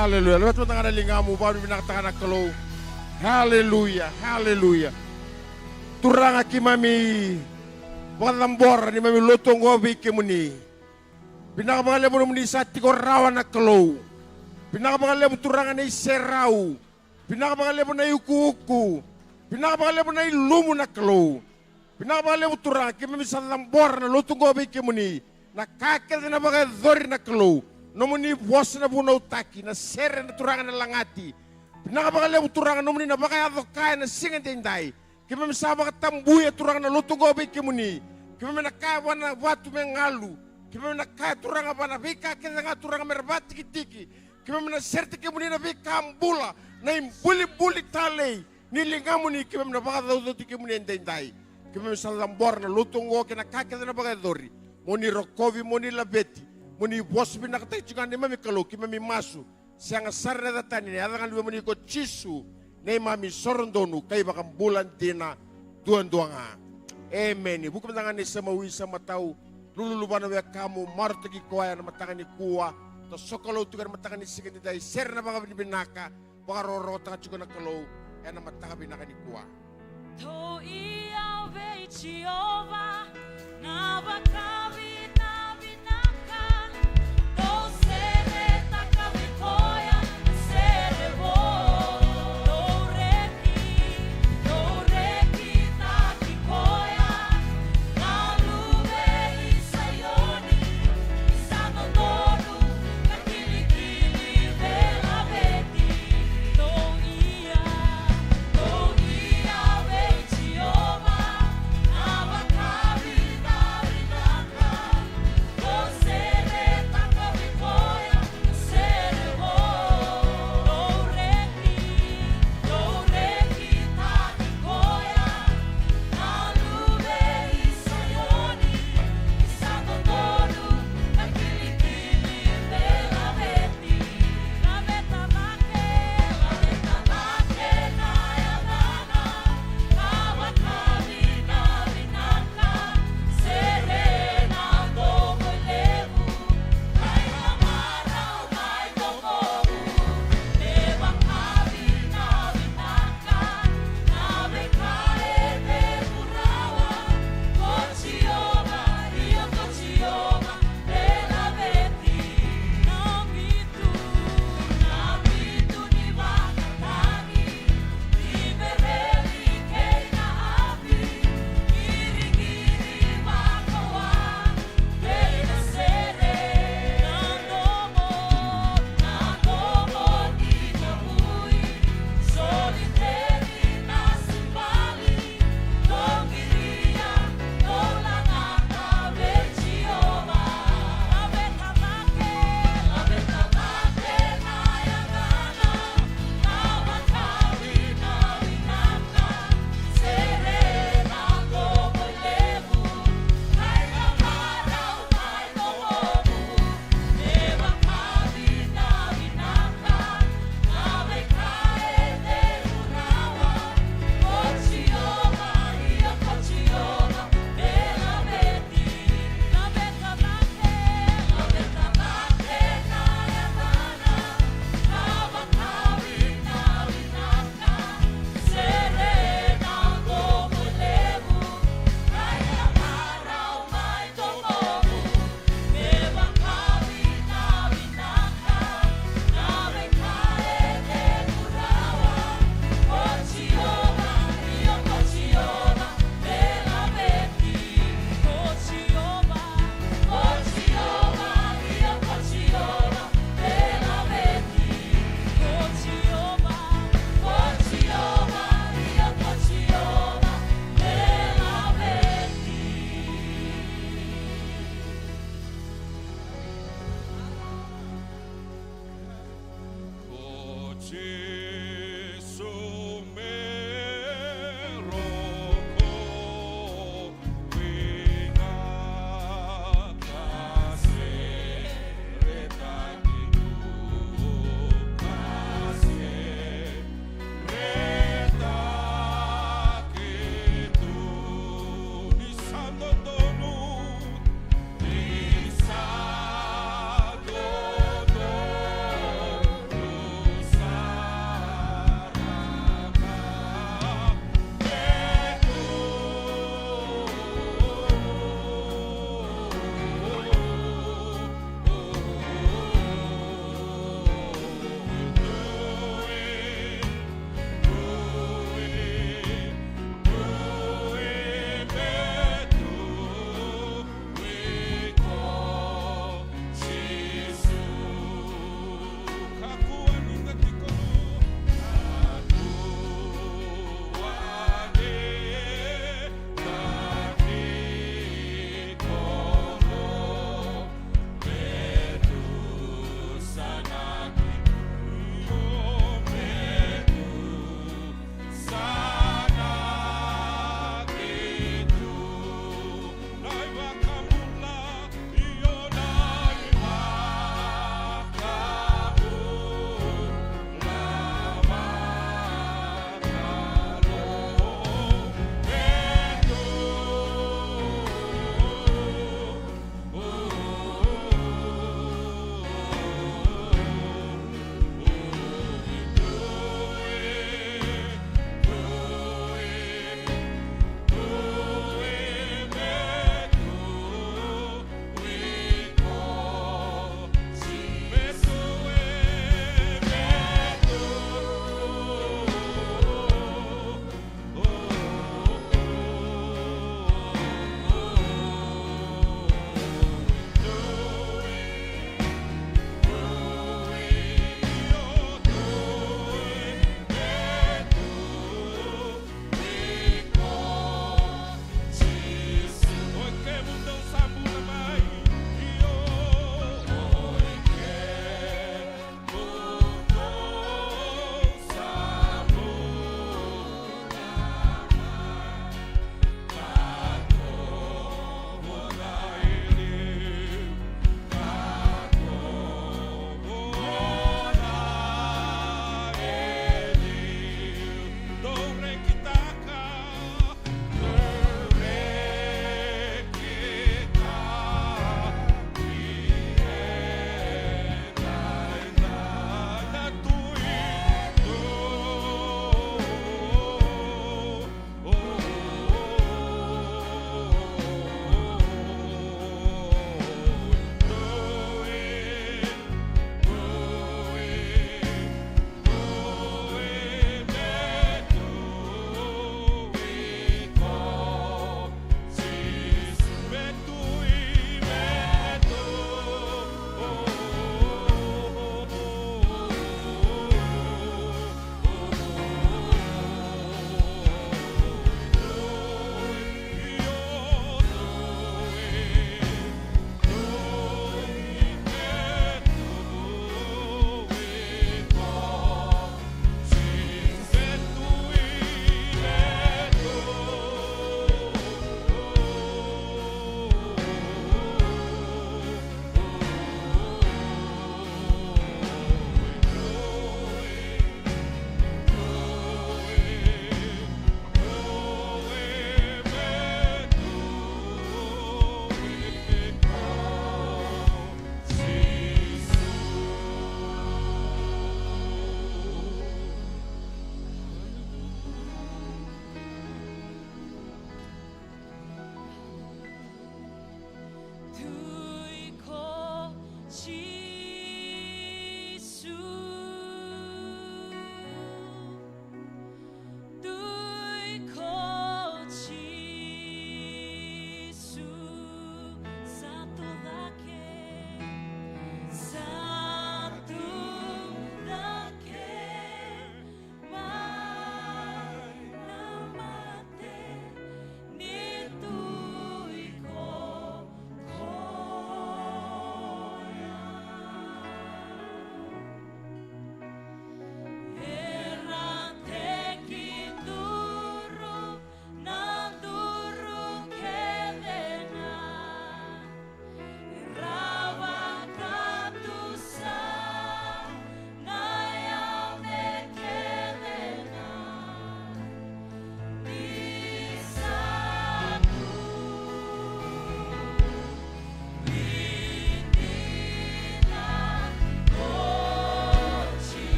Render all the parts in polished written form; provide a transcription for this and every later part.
Haleluya. Lewat tangan lingamu baru binakatakan Kalou. Haleluya. Haleluya. Turang aki mami Vatambor ni mami Lotu ngobi kemuni. Binakabangale mo muni sa tikorawan na Kalou. Binakabangale mo turangan na iserau. Binakabangale mo na yuku-uku. Binakabangale mo na ilumu na Kalou. Binakabangale mo turang aki mami sa Vatambor na Lotu ngobi kemuni. Nakakita na bagay dhori na Kalou. Nomuni bos na bunaw taki na sere na turangan na langati. Pinakabakale mo turangan nomuni na baka ato kaya na singan tinday. Kima misaba ka tambuya turangan na Lotu gobe kimuni. Kima minakaya na watu mengalu. Kima minakaya turangan pa na bika kita nga turangan merbati kitiki. Kima minaserte kimuni na bika ambula na imbuli-buli talay. Nilingamu ni kima minabaka daw kimuni tinday. Kima misalambor na Lotu gobe na kakita na baka dori. Moni rokovi moni labeti. Muni bos binakatay juga ni mami Kalou ki mami masu siang sarna datani ni adangan dua muni ko chisu ni mami sorondonu kay bakang bulan tina duan-duanga. Amen. Bukan tangan ni samawi sama tahu lululuban na kamu martagi kuaya na matangan ni kuwa to sokolo tugar matangan ni sigan ni dai ser na baka binaka baka roro tanga juga na Kalou na matangan binaka ni kuwa. To ia ve Jehovah na Vakaviti. Jehovah,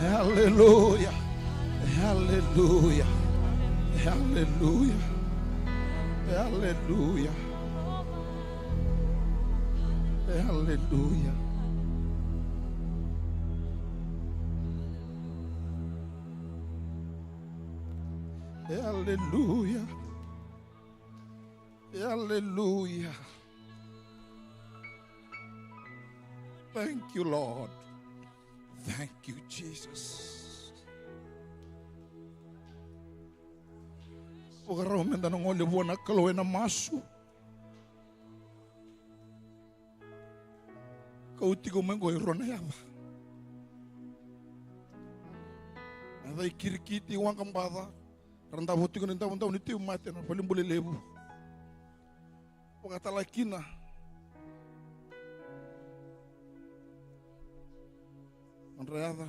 Hallelujah. Hallelujah. Hallelujah. Hallelujah. Hallelujah. Hallelujah. Hallelujah. Thank you, Lord. Thank you, Jesus. Pagkaraw menda ng levu na Kalou na masu. Kauti ko man ko irona yaba. Ada ikirikiti wang kambada. Randa buti ko nita unta uniti umate na paling boleh levu. Pagkatalakina. Reada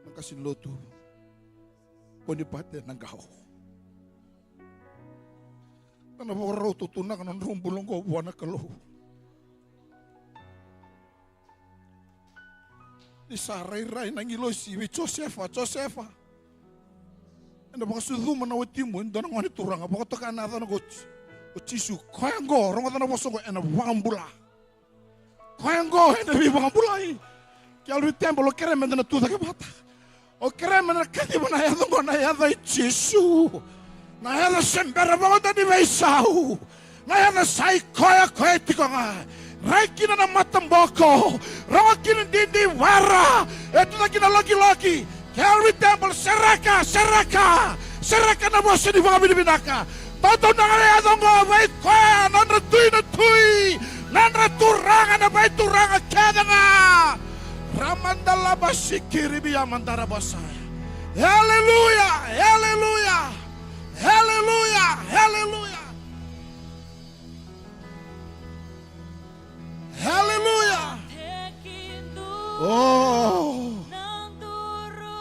ng kasi Lotu kundi pati ng Cakau. Ano po raw tutunak ng rumbulong ko buwan na Kalou. Isaray-ray ng iloy si Josefa. Ano ba kasuduman na watimu doon ang waniturang apa ko taka nata na ko chisu kayang go rong na boso ko ena bula. Kayang go ena bi bula. Calvary temple o kerem na tuda ke bata. O kerem na kati na yado mo na yado Jesu. Na yado sembera ba ko di Mpaisa. Na yado sai koya tiko nga. Raiki na matamboko. Raiki di wara. Eto na kina laki. Calvary temple seraka na boso di vinaka. Toto na yado ngo vai koya na tui. Nandra turanga na vai turanga kada nga. Ramandala basikiri biya mandara basaya. Hallelujah, hallelujah, hallelujah, hallelujah, hallelujah.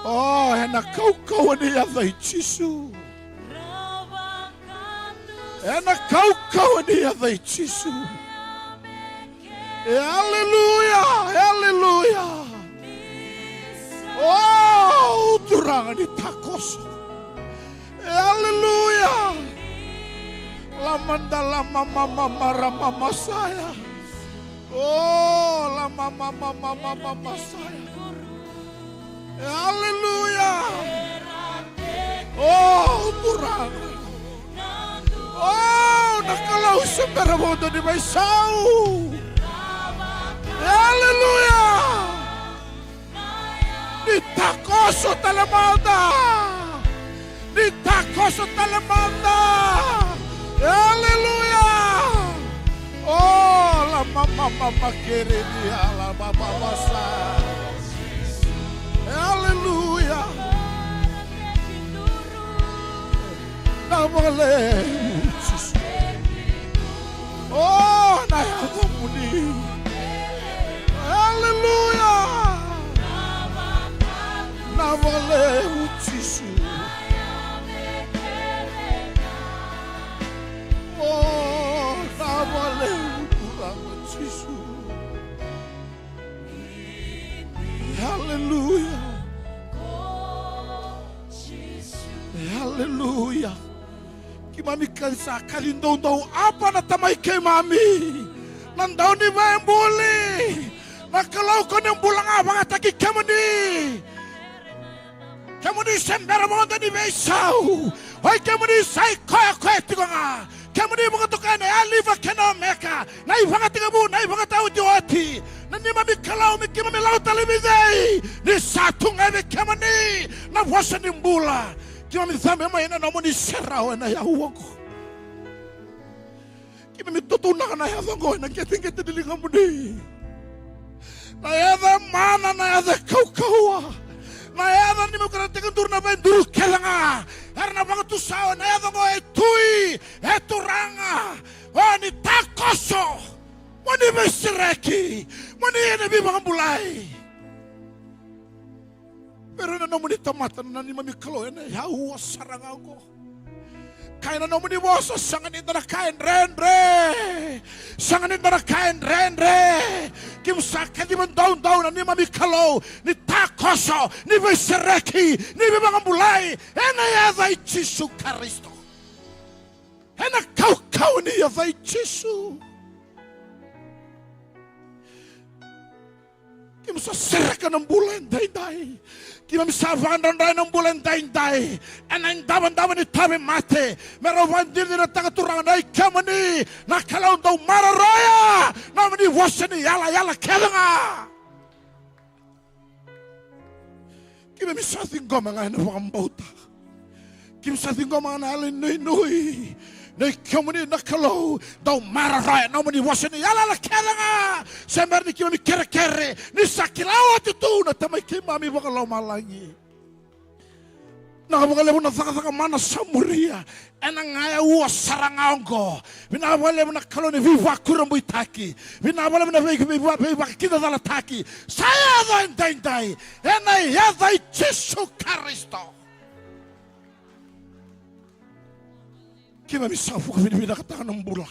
Oh, ena Cakau ni Yaca Jesu. Ena Cakau ni Yaca Jesu. Hallelujah, hallelujah. Oh, turangan di takos. Hallelujah. Lamanda lama mama saya. Oh, lama mama saya. Hallelujah. Oh, turangan. Oh, nakalau sembara bodo di Mpaisa. Hallelujah! Nitakoso Tamada! Nitakoso Tamada! Hallelujah! Oh, la mama querida, la baba sa. Hallelujah! Namale. Oh, Naba levu Jesu. Oh, Naba levu Jesu. Hallelujah. Hallelujah. Kimami kansa kalindong apa na tamay kay mami. Nandaw ni Mayambuli. Nakalaw ko ng bulang abang at aki kamuni. Kamuni sembera mo na ni Mpaisa. Hoy kamuni say koya kwesti ko nga. Kamuni mga tukan ay aliva kenomeka. Na ibang tingabu, na ibang tao diwati. Na ni mami kalaw mi kimami law talimizay. Ni satung ebe kamuni. Na wasa ni mbula. Kimami zame mo ina nomu ni serao na yahuwang ko. Kimami tutunan na yahuwang ko. Nagketing-keting dilingan mo ni. Na yada mana na yada kau-kaua. Na yada ni mo karating tur na benduru kelanga. Karena bang tu sao na yada mo etui eturanga. Oh ni takoso. Mo ni mesireki. Mo ni ene bibang bulai. Pero na nomu ni tamata na ni mami Kalou ene yahu sarang ako. Kaya na nomu ni boso sangan indara kain rendre. Sangan indara kain rendre. Kim sakit di daun-daun na ni mami Kalou ni takoso ni besereki ni bibang bulai ene yadai Jesu Kristo. Ene kau-kau ni yadai Jesu. Kim sa sereka ng bulan day-day. Kim sa vandan ng bulan day-day. Ena daban-daban ni tabi mate. Meron wandir ni natangaturangan ay kamani. Nakalaw daw mararaya. Naman ni wasa ni yala-yala kelanga. Kim sa tinggo mga inawakambauta. Kim sa tinggo mga nalin nuy-nuy. Na kamuni nakalaw daw mararaya. Naman ni wasa ni yala-yala kelanga. Sember ni kimami kere-kere. Ni sakilaw at ito na tamay kimami bakalaw malangi. Nakabakalaw na saka-saka mana samuria. Enang ngaya uwa sarangaw ko. Binabalaw na kalaw ni viva kurang buitaki. Binabalaw na viva kidavaki. Saya doon day-day. Enay yaday Jesu Kristo. Kimami safu kami binakatakan ng bula.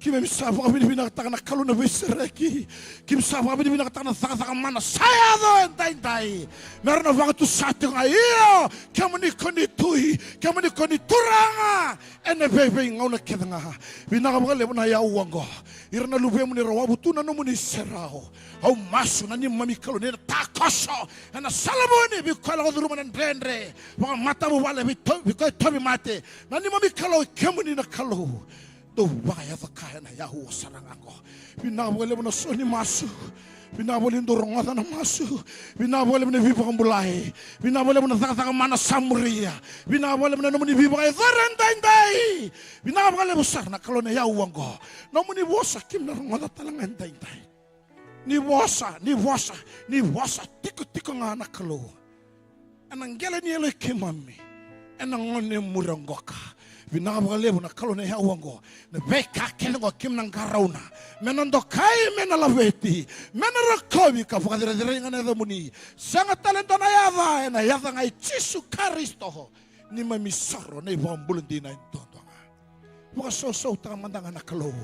Kimami safu kami binakatakan ng Kalou na besereki. Kim safu kami binakatakan ng saka-saka mana. Saya doon day-day. Meron na bang ito sa ating iyo. Kamuni ko nito'y. Kamuni ko nituranga. Ene bebe ngaw na kita nga. Binakabakalaw na yawang ko. Ira na lubay mo ni rawabuto na naman ni serao. Au maso na ni mami Kalou ni takoso. Na salamo ni bikala ko duruman ng rendre. Mga mata mo wala bikoy tobi mate. Na ni mami Kalou kamuni na Kalou. Do waya kaya na yahu sarang ako. Binabole mo na so ni maso. Binabole mo dorongata na maso. Binabole mo na bibang bulay. Binabole mo na saka-saka mana samuria. Binabole mo na naman ni bibang zaranday-day. Binabole mo sar na Kalou na yahuang ko. Naman ni bosa kim na rongata talangan day-day. Ni bosa, tiko-tiko nga na Kalou. Anang gala ni Eloy kimami. Anang ngone muranggoka. Binabakalaw na Kalou na yawang ko. Na beka kelengo kim nang karauna. Menando kay menalaweti. Menarakobi ka fakadira-dira nga na muni. Sangat talento na yava. Na yava nga Jesu Kristo. Ni mamisaro na ibang bulan din na ito. Mga sosaw tamandangan na Kalou.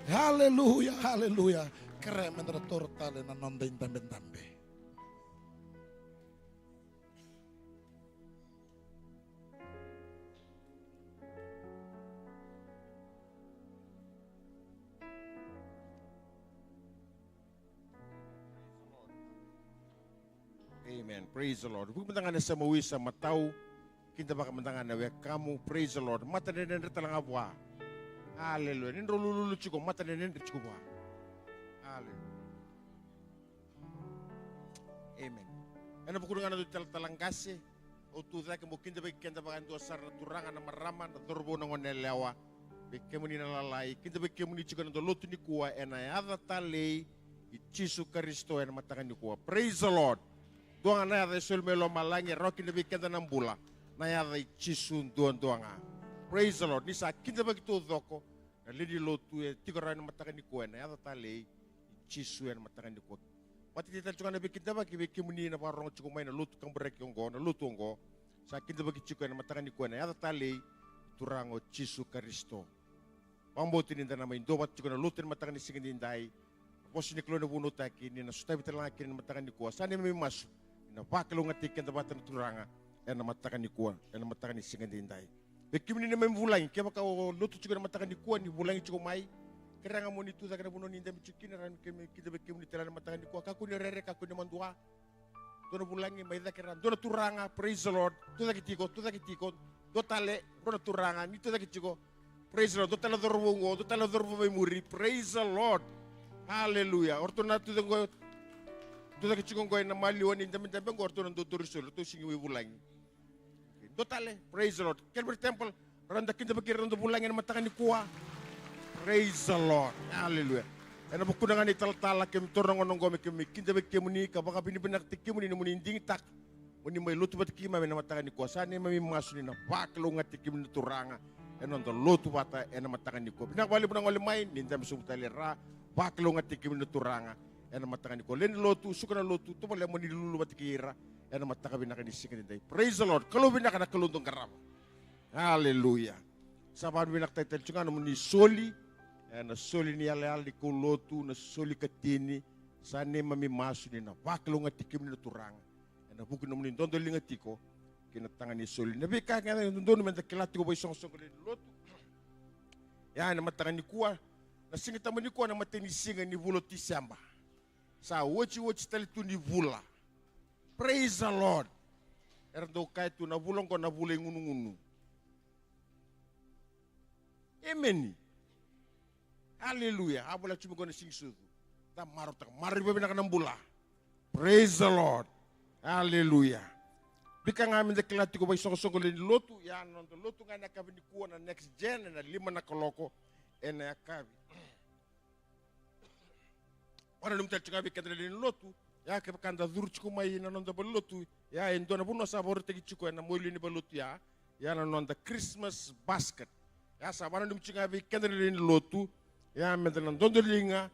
Hallelujah, hallelujah. Kere menarator tali na nandayin tambe-tambe. Amen. Praise the Lord. Pumunta nga na sa mawi sa mataw. Kinta ba kamantangan na wekamu. Praise the Lord. Mata na nandito lang abwa. Hallelujah. Nindro lululu chiko. Mata na nandito chiko ba. Hallelujah. Amen. Ano po kung nga na doon talang kasi. O tuza ka mo kinta ba kanto asar na turangan na maraman. Na turbo na ngonelewa. Bikemo ni nalalay. Kinta ba kemo ni chiko na doon Lotu ni kuwa. E na yada talay. Jesu Kristo e na matakan ni kuwa. Praise the Lord. Doang na yada isul melo malangi rokin na bikenda ng bula na yada ichisun doang nga. Praise the Lord. Nisa kinda ba kito doko na lidi Lotu e tikoran na matakan ni kuwa na yada talay ichisu e na matakan ni kuwa. Pati kita cuma nabi kidavaki beki muni na parong cukup main na Lotu kang berek yonggo na Lotu yonggo. Sa kidavaki cukup na matakan ni kuan na tali turango Jesu Kristo. Pambotin inda na main dobat cukup na Lotu na matakan ni singin indai. Pos ni klone bunut taki ni na sutai bitalaki na matakan ni kuan. Sana may mas na bakalo ngatikin dabatan turanga na matakan ni kuan na matakan ni singin indai. Beki muni na may bulang kaya maka Lotu cukup na matakan ni kuan ni bulang cukup mai. Kerana mo nito sa kana buno ninda micukin ran kita beki mo nitala matakan ni ko kaku ni rere kaku ni mandua dono bulangi mai da kerana dono turanga praise the Lord tu da kitiko do tale dono turanga nito da kitiko praise the Lord do tale dorbo mai muri praise the Lord hallelujah orto na tu da kitiko ko na mali woni ndam ndam ko orto do dorisol to singi wi bulangi do tale praise the Lord Calvary temple randa kinda beki randa bulangi na matakan ni kuwa. Praise the Lord. Hallelujah. Ena bukunangan ni tal-tala kem torong onong gome kem kinda be kemuni ka baka binibenak tikimuni ni muni ding tak. Muni may Lotu bat kima na matakan ni kuasa ni mami masuni na baklo nga tikim ni turanga. Ena on Lotu bata ena matakan ni ko. Pinakbali mo nang olimain ninda misumtalera baklo nga tikim ni turanga. Ena matakan ni ko. Len Lotu sukana Lotu to mali mo ni lulu bat kira. Ena mataka binakan ni sikin day. Praise the Lord. Kalou binaka na kalundong karama. Hallelujah. Saban binak title chunga no ni soli. Na soli ni ale ko Lotu na soli ka tini sane mami masu ni na baklo nga tikim ni turang na buku no ni dondo linga tiko kinatangan ni soli na bika nga dondo men kilati ko boy song ni Lotu ya na matangan ni kuwa na singita mo ni kuwa na mateni singa ni vuloti samba sa wochi tali tu ni vula praise the Lord erdo kay tu na vulong ko na vulay ngunu amen. Hallelujah. Abula cuma kau sing sudu. Tak mari babi nak nambula. Praise the Lord. Hallelujah. Bika ngamin de kelati ko bay soko le Lotu ya non Lotu nga nakabi ni kuwa na next gen na lima na koloko ena akabi. Ora lumta cunga bi kadre le Lotu ya ke kanda dur cuku mai na non da Lotu ya endo na buno sabor tegi cuku na moili ni Lotu ya na non da Christmas basket. Ya sabana dum cunga bi kadre le Lotu ya medan dondo linga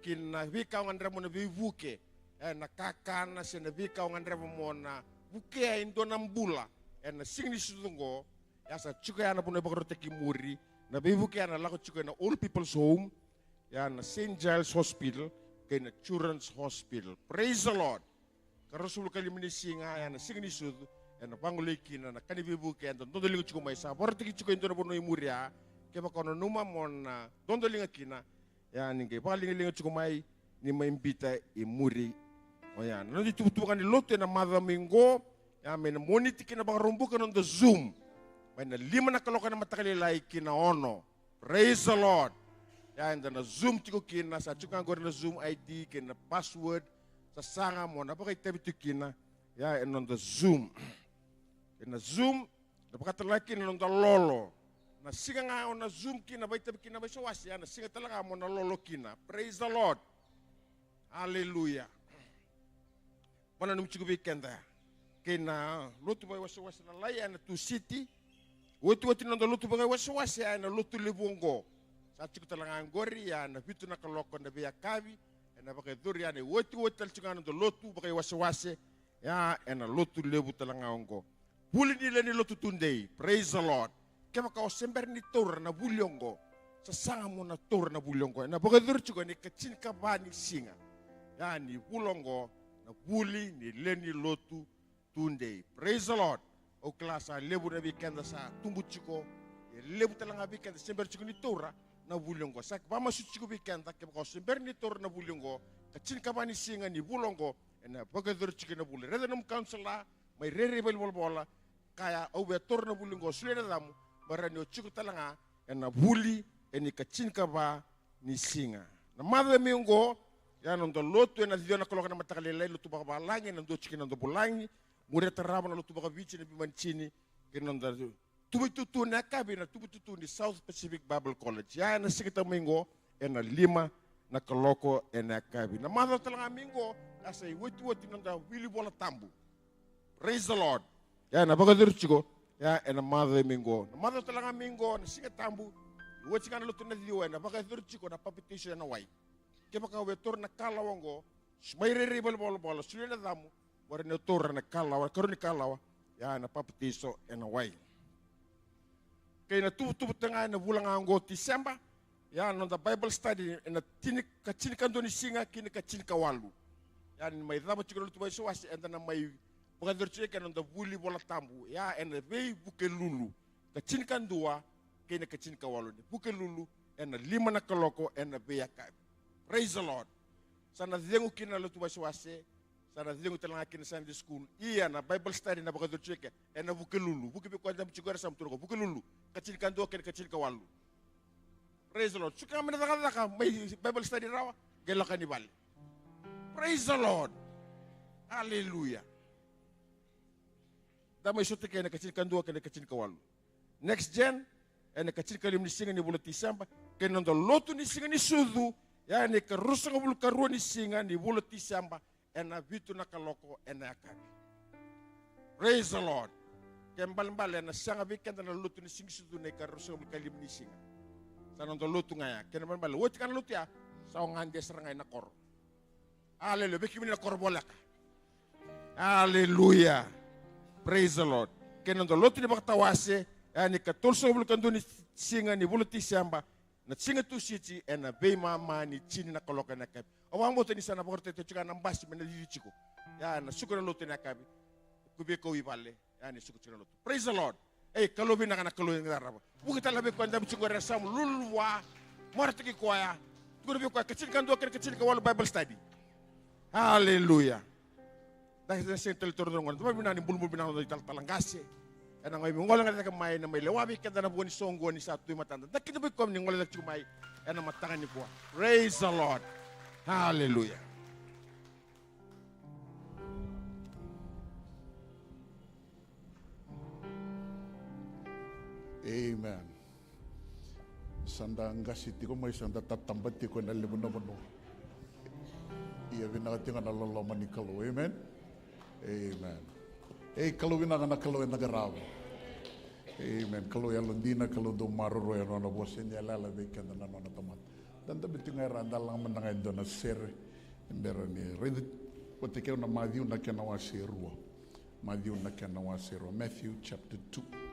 kin na vika ngandra mo na vivuke na kakana se na vika ngandra mo na buke indo na bula na singni sudungo ya sa chuka na puno bakro teki muri na vivuke na lako chuka na old people's home ya na St. Giles Hospital kay na Children's Hospital. Praise the Lord. Karosul kali minisinga ya na singni sudu na panguliki na kani vivuke na dondo linga chuka mai sa bor teki chuka indo na puno muri ya kaya kono numa mona dondo linga kina ya ninge paling linga cukumai ni maimbita imuri oh ya nanti tubukan di Lotu na mother mingo ya men moniti kina bang rumbukan on the Zoom na 5 na kalokan na matakalilay kina ono praise the Lord ya and na Zoom tiko kina sa chuka ngor na Zoom ID kina password sa sanga mo na bakay tabi kina ya and on the Zoom na Zoom na pakatalaki na on the lolo na singa nga na Zoom kina bay tabi kina bay sawasi na singa talaga mo na lolo kina praise the Lord hallelujah mana num chigo weekend kina Lotu bay wasawasi na laya na tu city wotu na Lotu bay wasawasi na Lotu levu sa chigo talaga ngori ya na bitu na kaloko na biya kavi na bakay duri ya wotu tal chigo na Lotu bay wasawasi ya na Lotu levu talaga ngo buli nila ni Lotu tunday praise the Lord. Kevaka sember ni tor na bulyongo sa sanga mo na tor na bulyongo na bagadur chugo ni kachin kabani singa ya ni bulongo na buli ni leni Lotu tunday praise the Lord o klasa lebu na weekend sa tumbu chugo lebu talanga weekend sember chugo ni tor na bulyongo sa ba masu chugo weekend kevaka sember ni tor na bulyongo kachin kabani singa ni bulongo na bagadur chugo na buli redanum councilor may re-rebel bola kaya au tor na bulyongo sulena damu barani o chuku talanga na buli eni kachinka ba ni singa na madhe mingo ya non do Lotu na diona koloka na matakalilay Lotu baka balangi na do chiki na do bulangi mure tarama na Lotu baka vici na bimanchini kinon da tubututu na kabi na tubututu ni South Pacific Bible College ya na sikita mingo na 5 na koloko na kabi na madhe talanga mingo asa iwoti nanda wili bola tambu praise the Lord ya na baka dirchiko ya na madhe mingo na madhe talanga mingo na singa tambu wochi kana Lotu na diwa na baka dirchiko na papitisho na wai ke baka wetor na kalawongo Smairiri bol sulia damu wara ne tora na kalawa karuni kalawa ya na papatiso ena wai. Kaya na tubu tengah na bulan anggo Desember ya no the Bible study na tini kacini kandoni singa kini kacini kawalu. Ya may damu chikolo tu bai suasi enda na may bukan dorce kan no buli bola tambu ya ena bei buke lulu kacini kandua kini kacini kawalu buke lulu ena 5 na kaloko ena bei Yaca. Praise the Lord. Sana dengu kina lo tu bai suasi sana dengu telang kina Sunday school iya na Bible study na bukan dorce kan ena buke lulu buke be kwa damu chikora sam turoko buke lulu kacini kandua kini kacini kawalu. Praise the Lord. Suka kami nataka may Bible study rawa gelo kanibali. Praise the Lord. Hallelujah. Damay sote kaya nakachin kandua kaya nakachin kawalu. Next gen, nakachin kalim ni singa ni bulat Desember, kaya nando Lotu ni singa ni sudu, ya ni karusa kabulu karua ni singa ni bulat Desember, na vitu na kaloko na Yaca. Praise the Lord. Kaya mbal na sanga weekend na Lotu ni singa sudu ni karusa kabulu kalim ni singa. Sa nando Lotu ngaya, kaya mbal, wot kan Lotu ya, sa ongan des rangay na koro. Hallelujah. Beki na koro bolak. Hallelujah. Praise the Lord. Kaya nando Lotu ni bakatawase, ni katulso kabulu kandu ni singa ni bulat Desember, na singa tu siti, na bay mama ni chini na kaloka na kabi. Awang mo ni sana bakor tete chika nambasi mena lichiko. Ya na suko na Lotu na kabi. Kubi ko ibale. Ya ni suko chika Lotu. Praise the Lord. Kalou binaka na Kalou ng daraba. Bukita labi ko andam chiko resam lulwa. Morte ki kwaya. Tukubi ko kacil kando kacil kawalu Bible study. Hallelujah. Dahil sa sentel toro ngon. Tumabi na ni bulbul binang do talangase. Ana ngay ngola nga ka may na may lewabi kada na buwan ni songgo ni sa tuy matanda. Dakita bi kom ni ngola na chumay. Ana matangan ni buwa. Praise the Lord. Hallelujah. Amen. Sanda ngasiti ko may sanda tatambati ko na levu nomu. Iya vinaka tinga na loloma ni Kalou. Amen. Amen. Kalou vinaka na Kalou na garawa. Amen. Kalou ya londina Kalou do maroro ya nona bosen ya lala weekend na nona tamat. Dan tabi tinga randa lang manangay do na ser imbera ni. Read what na Matthew na kena wasirua. Matthew na kena wasirua. Matthew chapter 2.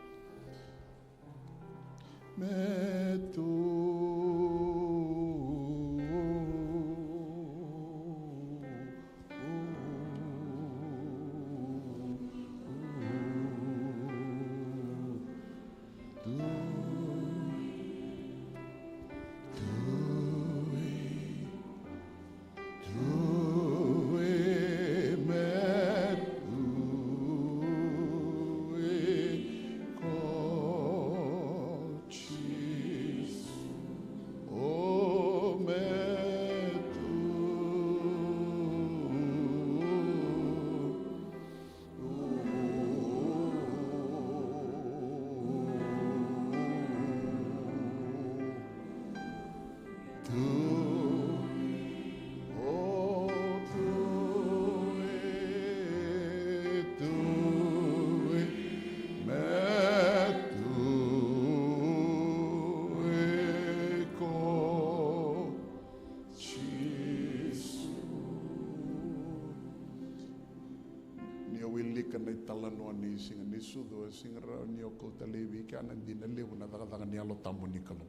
Sudo singra ni ko talevi kana din levu na daga ni alo tambu ni Kalou.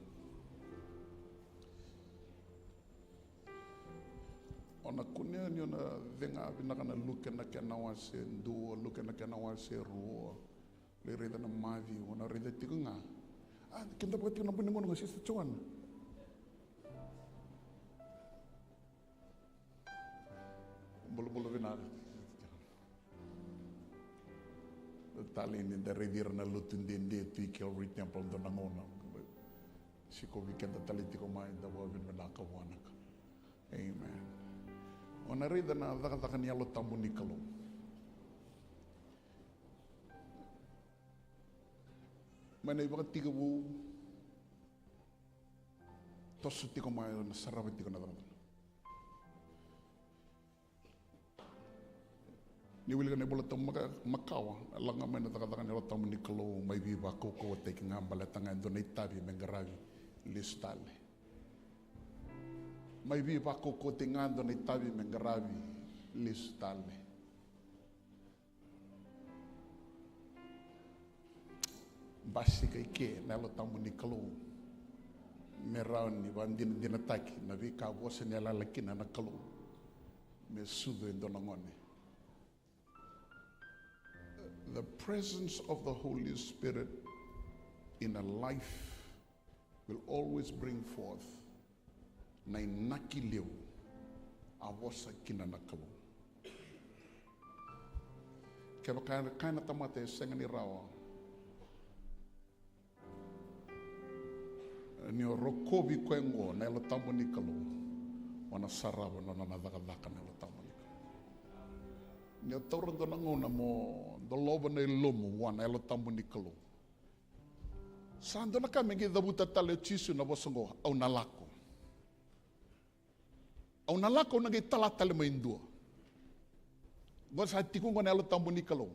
Ona kunia ni ona venga vinaka na luke na kana wase nduo luke na kana wase ruo le reda na mavi ona reda tikunga kinda pati na buni mono sista chuan bolo vinaka tali ni da redir na Lotu ndende tu Calvary temple do nangona siko weekend tali tiko mai da bo bin vinaka wanaka. Amen. Ona reda na daga ni alo tambu ni Kalou. Mana iba tiga bu tosu tiko mai na sarabat tiko na daga. Ni wili kan bola tamu makawa langa mana daga ni alo tambu ni Kalou mai biba koko teki ngambala tanga do nei tabi mengaravi listale. Mai vi pako ko tingando na itabi mengaravi listale. Basi kay ke nalo tamu ni Kalou. Meraun ni bandin dinataki na vi ka bosa ni ala lakina na Kalou. Me sudo endonangone. The presence of the Holy Spirit in a life will always bring forth na inaki leo awosa kina na Kalou. Kevaka kaina tamate sengani rawa. Ni rokobi kwengo na elo tambo ni Kalou. Wana saraba na nadakadaka na elo tambo ni Kalou. Ni tauran do nangona mo do loba na lomu wana elo tambo ni Kalou. Sando na kami gidabuta tale chisu na bosongo au nalako. Au nalako na gitala tale maindua. Ngo sa tiku ngo na elo tambo ni Kalou.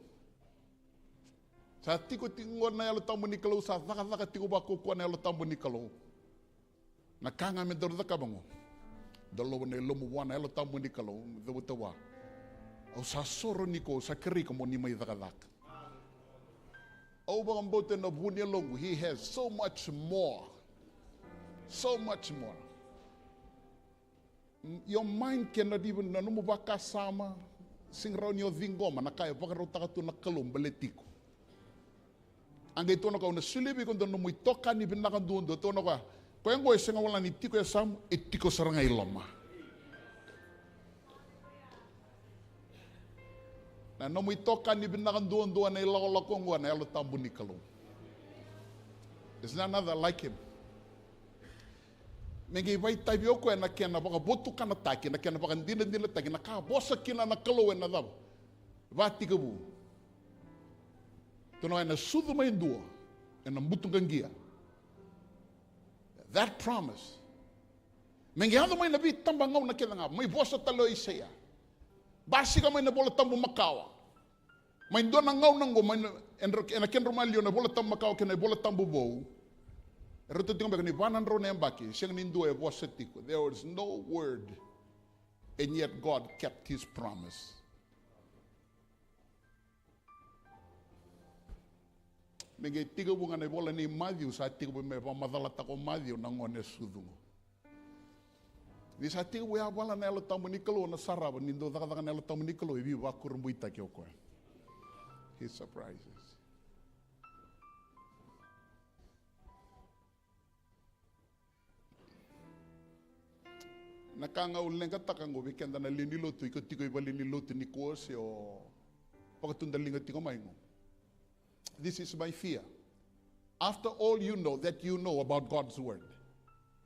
Sa tiku tingo na elo tambo ni Kalou sa thaka tiku bako ko na elo tambo ni Kalou. Na kanga me dor da kabango. Dalo ne lomu wana elo tambo ni Kalou dabuta wa. Au sa soro niko sa keri mo ni mai thaka. Over on both in the he has so much more. So much more. Your mind cannot even nomu baka sama sing raw niyo vingoma na kaya baka raw takatu na Kalou beletiko. Ang ito na ka na sulibi kung doon mo itoka ni binakan doon do na ka kung ngo isang wala ni tiko sam itiko sarang iloma. Na nomu itoka ni binakan doon na ilala ko ngo na elo tambo ni Kalou. There's none other like him. Mengi vai tabi oko na kena baka botu kana taki na kena baka dina taki na ka bosa kina na Kalou na dab. Vati kabu. Tono na sudu mai ndua na mutu gangia. That promise. Mengi hado mai na bi tamba ngau na kena nga mai bosa talo Isaiah. Basi ka mai na bola tambo makawa. Mai dona ngau nango mai na ken romalio na bola tambo makawa kena bola tambo bou. Ruto tingo ni vanan ro nembaki sing nindu e bosa tiko. There was no word and yet God kept his promise. Mengi tigo bunga na bola ni Matthew sa tigo me pa madala tako Matthew nangone sudungo. Ni sa tigo ya bola na elo tambo ni Kalou na saraba nindo daka na elo tambo ni Kalou ibi wa kurumbuita ki oko. He surprises. Nakanga ulenga takango weekend na lini Lotu iko tigo iba lini Lotu ni kuose o pakatunda linga tigo maingo. This is my fear. After all you know that you know about God's word.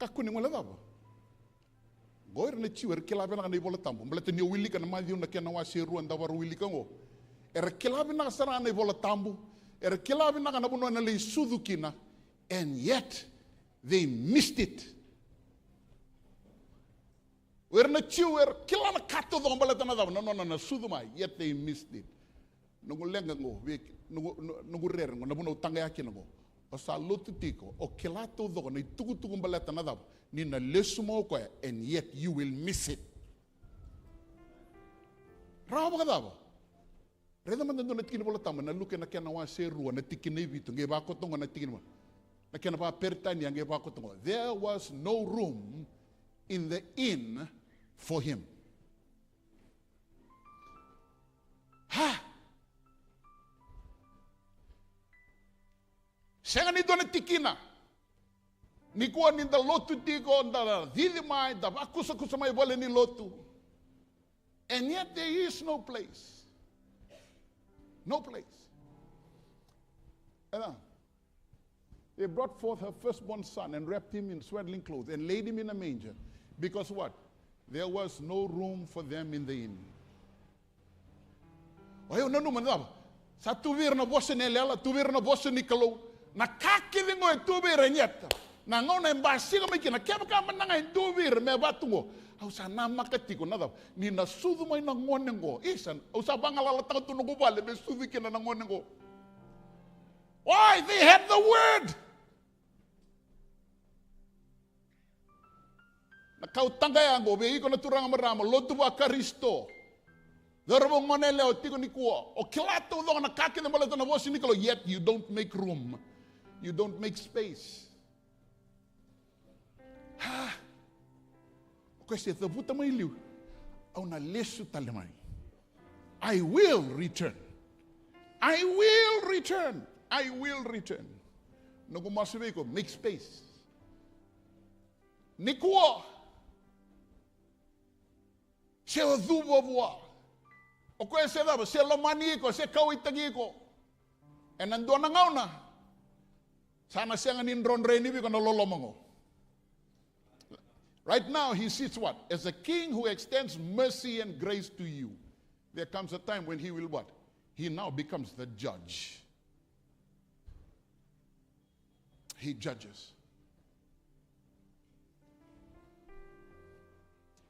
Kakuni mo ladaba. Goir na chiwer kilabe na kanay bola tambo. Mbalete ni wili ka na madyo na kena wa siru anda waru wili ka ngo. Era kilabe na kasara na bola tambo. Era kilabe na kanabuno na le sudukina. And yet they missed it. Wer na chiwer kila na kato do mbalete na daba. No sudumai. Yet they missed it. Nungu lenga ngo nungu rer ngo nabuno tanga yake ngo. Osa Lotu tiko o kilato do na tugu mbalete na daba. Ni na lesumo ko and yet you will miss it. Rawa ba kadaba? Reda man do na tikin bola tama na luke na kena wa seru na tikin na bitu nge ba ko tonga na tikin mo. Na kena ba pertani nge ba ko tonga. There was no room in the inn for him. Ha! Senga ni do na tikina. Ni kuwa ni da Lotu tiko, da dili mai, da kusa mai wale ni Lotu. And yet there is no place. No place. They brought forth her firstborn son and wrapped him in swaddling clothes and laid him in a manger. Because what? There was no room for them in the inn. Oyo nanu manaba. Sa tuvir na bosse ni lela, tuvir na bosse ni Kalou. Na kakilingo e tuvir nyeta. Na ngona embasi kami kina Kevaka mananga induvir me batungo. Au sa nama katiko nada ni na sudu mai na ngonengo. Isan au sa bangala tanga tunugo bale be sudu kina na ngonengo. Why? They had the word. Na kau tanga yango be iko na turanga marama lotu wa karisto. Dorbo ngone leo tiko ni kuo. O kilato do na kake na malato na vosi nikolo, yet you don't make room. You don't make space. Ha. Kwesi the puta mai liu. Au na lesu talemai. I will return. I will return. I will return. No go masubeko, make space. Nikuo. Se o dubo boa. O koe se daba, se lo maniko, se kau itagiko. E nandua na ngauna. Sana siang anin ron reni biko na lolomongo. Right now he sits what? As a king who extends mercy and grace to you. There comes a time when he will what? He now becomes the judge. He judges.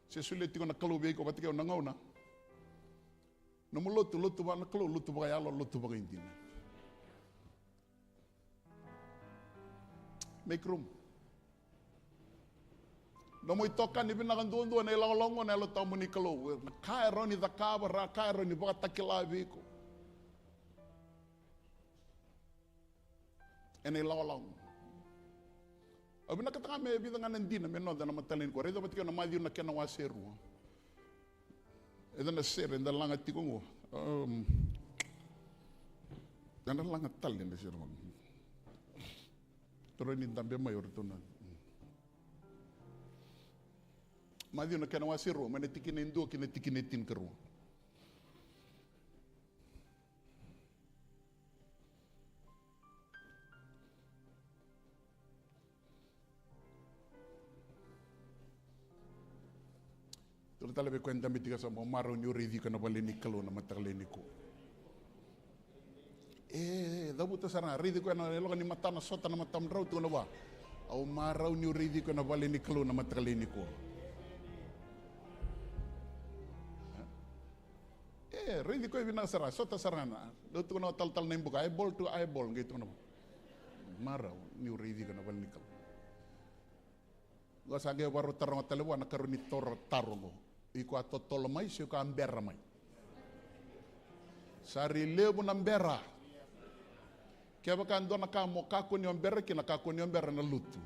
Se suleti ko na Kalou be ko batike na ngauna. No mo lotu ba na Kalou, lotu ba yalo, lotu ba indina. Make room. No mo itoka ni binakandundo na ilalongo na ilo tamu ni Kalou. Na kairo ni dakaba ra kairo ni baka takila biko. Ene ilalongo. Abi nakataka me bidang anandina me no da na matalin ko. Redo batike na madiu na kena waseru. Eda na ser enda langa tikongo. Enda langa talin na seru. Toro ni tambe mayor tona. Madiu na kena waseru, mane tikine ndo kine tikine tin keru. Tolo tala be kwenta mitiga sa mo maro ni uridi kana bale ni Kalou na matale ni ko. Dabuta sarana ridi ko na lo ni matana sota na matam raw to na ba. Au maro ni uridi kana bale ni Kalou na matale ni ko. Ridi ko bina sarana sota sarana. Do to na tal na imbuka eyeball to eyeball gitu na. Maro ni uridi kana bale ni Kalou. Gua sage waro tarong talewa na karuni tor tarongo. Iko ato tolo mai sio ka ambera mai. Sari levu na ambera. Kevaka ando na kamo kako ni ambera kina kako ni ambera na Lotu.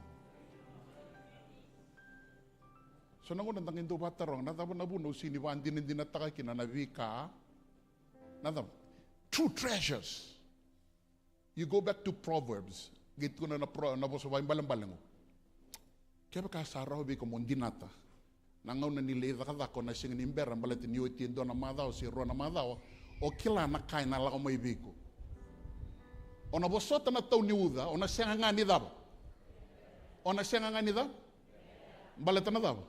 So nango nang indo batarong na tabo na buno sini wa andin na taka kina na vika. Nadam true treasures. You go back to Proverbs. Git ko na boso wa imbalang-balango. Kevaka sarao bi ko mondinata. Nangaw na nileza kada ko na sing nimbera balati ni oti ndo na madao si ro na madao o kila na kai na la o mai biko. Ona bosota na tau ni uda, ona senga ngani daba. Ona senga ngani daba. Balata na daba.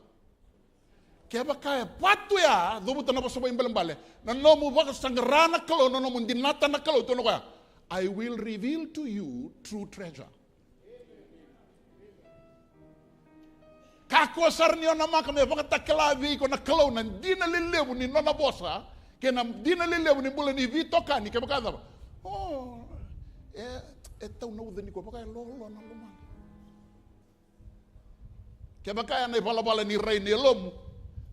Kaya kaya patu ya, dobuta na boso ba imbale. Na nomu baka sangrana Kalou no nomu dinata na Kalou to no kaya. I will reveal to you true treasure. Kako sarnio na maka me baka takilavi ko na Kalou na dina lilevu ni nona bosa ke na dina lilevu ni bula ni vito kani ke baka daba. Oh, tau na udani ko baka lolo na loma. Ke baka na bala ni rei ni lomu.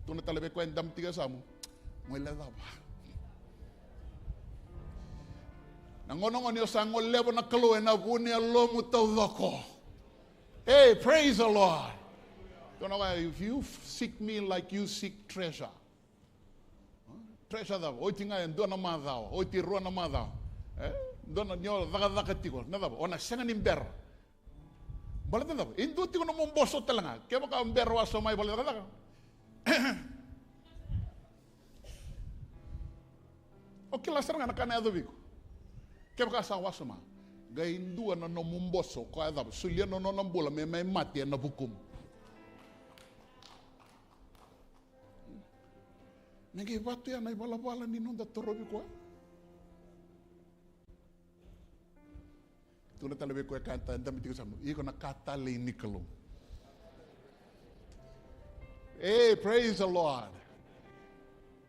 Tu na talabe ko endam tiga samu. Mo le daba. Nangonongon yo sango levo na Kalou na buni lomu tau doko. Hey, praise the Lord. If you seek me like you seek treasure, treasure da, oi tinga ndo na madao, oi ti ro na madao, ndo na nyo daga tiko, na da, ona senga nimber. Balata da, indo tiko no momboso talanga, ke baka mber wa so mai balata da. O kila seranga na kana ado biko. Ke baka sa wasoma. Ga indu na no momboso ko ada, solia no nambola me mai mati na bukum. Nenge batu ya na bala ni nonda torobi ko. Tuna talabe ko kanta ndam tigo samu. Iko na kata le ni Kalou. Hey, praise the Lord.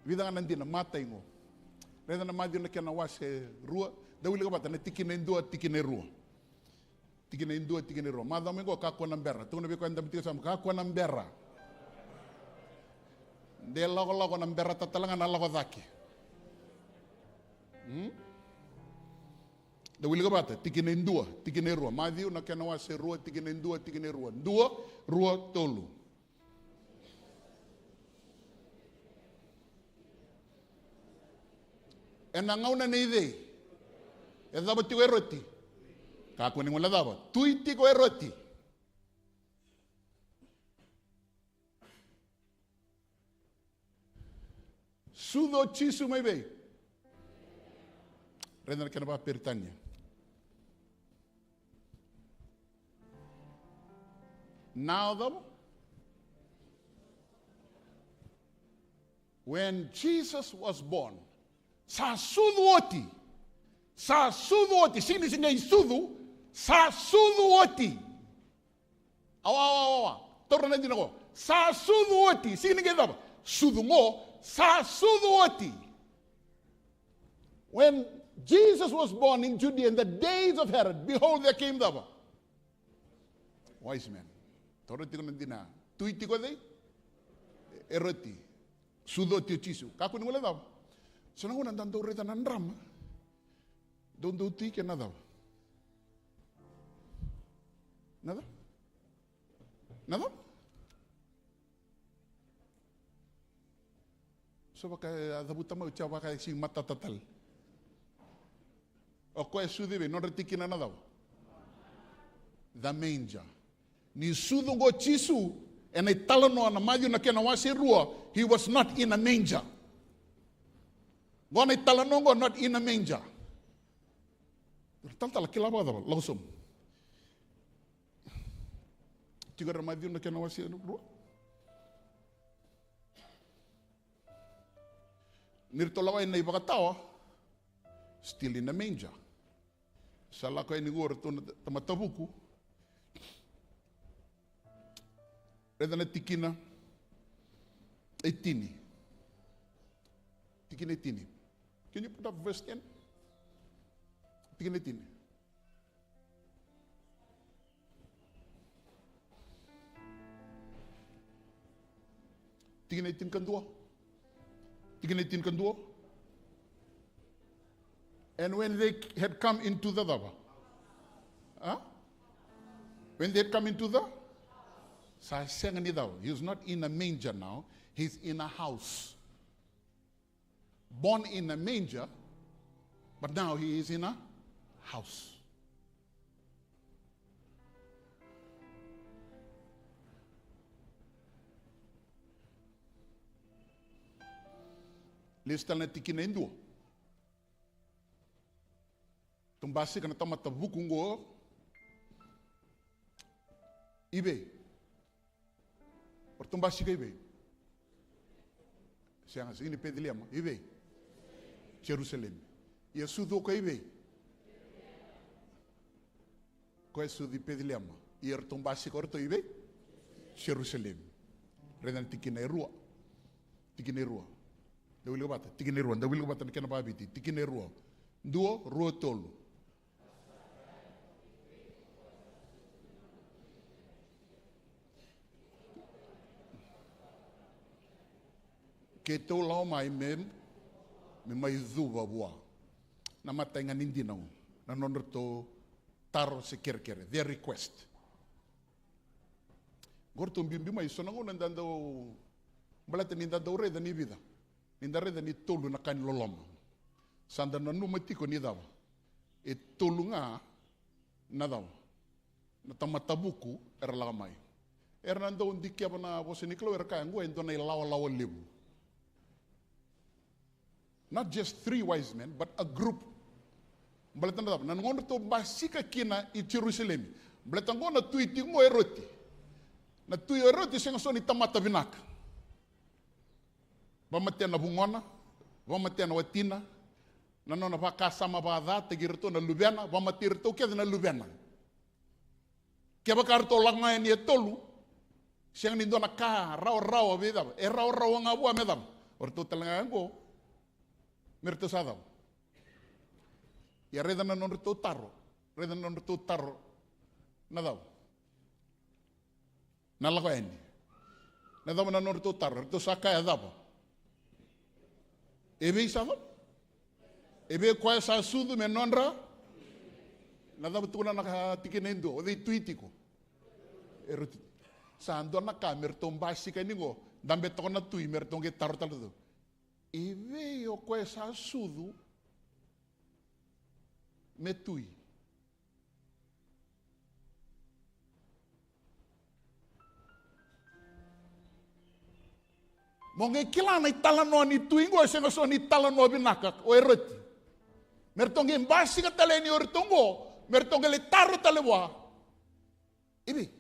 Vida nandina mata ingo. Reda na madi na kena wase rua. Dawili ka bata na tikine ndua tikine rua. Tikine ndua tikine rua. Mada mengo kako nambera. Tuna be ko ndam tigo samu kako nambera. De lago na berata talanga na lago daki. Da wili bata tikine ndua, tikine rua. Matthew na kena wa se rua tikine ndua, tikine rua. Ndua, rua tolu. E na ngauna nei dei. E daba tiko e roti. Ka kuni ngula daba. Tui tiko e roti. Sudo chisu mai bei. Renda kena ba peritania. Now though, when Jesus was born, sa sudu oti, sini singa sudu, sa sudu oti. Awa, torna dina ko. Sa sudu oti, sini nga daba, sudu ngo, sa sudu oti. When Jesus was born in Judea in the days of Herod, behold, there came the wise men. Torna tiko nandina, tui tiko dei, eroti, sudu oti o chisu. Kako ni wala daba. So na unang dandau rita ng ram. Doon tiki na daw. Nada? So baka adabuta mo ucha baka sing matatatal. O ko sudibe no retiki na daw. The manger. Ni sudu go chisu and ay talano na mayo na kenawasi rua, he was not in a manger. Gona talanongo not in a manger. Tantala kilaba da lawsum. Tiga ramadio na kena wasi bro. Nirtolawa na ibakatawa still in a manger. Sala ko ni gor to tamatabuku. Reda na tikina tini. Tikina tini. Can you put up verse 10? Tikina tini. Tikina tini kandua. Tikina tini kandua. And when they had come into the Naba, when they had come into the, he's not in a manger now, he's in a house. Born in a manger, but now he is in a house. Listal na tikina indua. Tumbasi kana tamata bukungo ibe. Por tumbasi ka ibe. Siya ini pediliama ibe. Jerusalem. Ia sudo ka ibe. Ko sudi pediliama. Ia tumbasi ka orto ibe. Jerusalem. Redan tikina rua. Tikina rua. Dawili bata tikina rua. Dawili bata kana babiti. Tikina rua. Duo rua tolu. Ke tau lau mai me mai zuwa bua. Na matenga nindi nau. Na nonor to taro se kere. Their request. Gorto mbimbi mai sonango nandando balata nindando reda ni vida. Ninda reda ni tolu na kan loloma. Sanda na numatiko ni dawa. E tolu nga na dawa. Na tamatabuku era lamai. Era nando undikia na bose ni klo era kaya ngwe ndo na lawa levu. Not just 3 wise men, but a group. Balatan dapat. Nangono to basika kina I Jerusalem. Balatan go na tuiti mo eroti. Na tui eroti senga so ni tamata vinaka. Bamatia na bungona, bamatia na watina. Nanona pa kasama bada tegirto na lubiana, bamatirto kia na lubiana. Kevaka to langa ni tolu. Siang ni dona ka rau abeda. E rau ngabu amedam. Orto talanga go. Merto sadam. Ya reda na nonto tarro. Reda na nonto tarro. Nadaw. Nalako eni. Nadaw na nonto tarro. Rito saka ya daba. Ebe isava? Ebe koe sa sudu me nonra? Nada betuna naka tikinendo, o de tuitiko. Eruti. Sa ando na kamer tombasi kaningo, dambe toko na tui mer tonge tarotalo. Ebe o koe sa sudu me tui. Monge kila na itala no ni tuingo senga so ni tala no vinaka o eroti. Mertonge mbasi ka tale ni ortongo, mertonge le taro tale wa. Ibi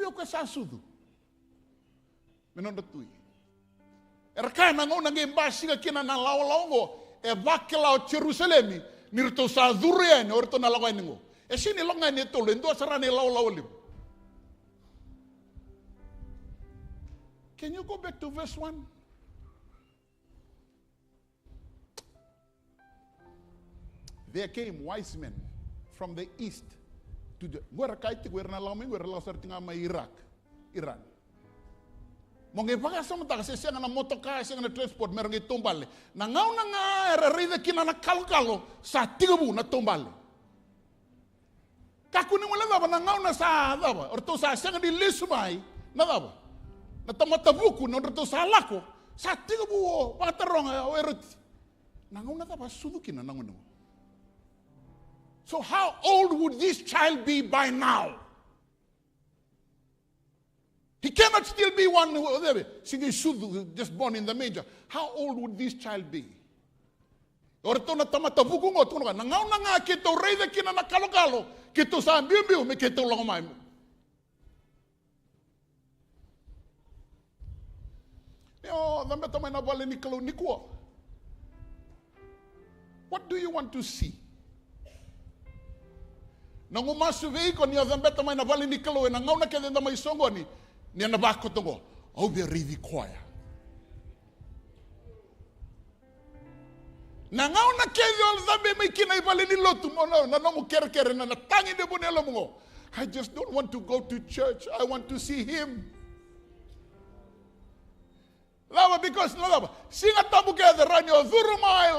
o sa sudu. Menonda tui. Erka na ngona nge mbasi ka kina na laolongo e vakela o Jerusalemi nirto sa durian orto na lawa ningo. E sini longa ni tolo ndo sarane laolawlim. Can you go back to verse 1? There came wise men from the east to the Iran. Monge paga sama ta se senga na motoka senga na transport meronge tombale. Na ngau na nga era rida kina na kalkalo sa tigabu na tombale. Kaku ni mula daba na ngau na sa daba orto sa senga di lismai na daba. Na Tamada buku na orto sa lako sa tigabu o pataronga o eroti. Na ngau na daba suduki na nangu. So how old would this child be by now? He cannot still be one who just born in the manger. How old would this child be? Orto na Tamada buku ngo tuno na ngau na nga kito reida kina na kalokalo kito sa biu me kito longomai. Yo, dambe tamay na bale ni Kalou ni kuwa. What do you want to see? Nang umasu veiko ni dambe tamay na bale ni Kalou na ngau na kede na may songo ni Naba kotongo. Oh, be really quiet. Na ngau na kede ol dambe may kinay bale ni Lotu mo na nomu kere na tangi de bonelo mo. I just don't want to go to church. I want to see him. Lava because lava. Singa tabu kede ranyo zurumai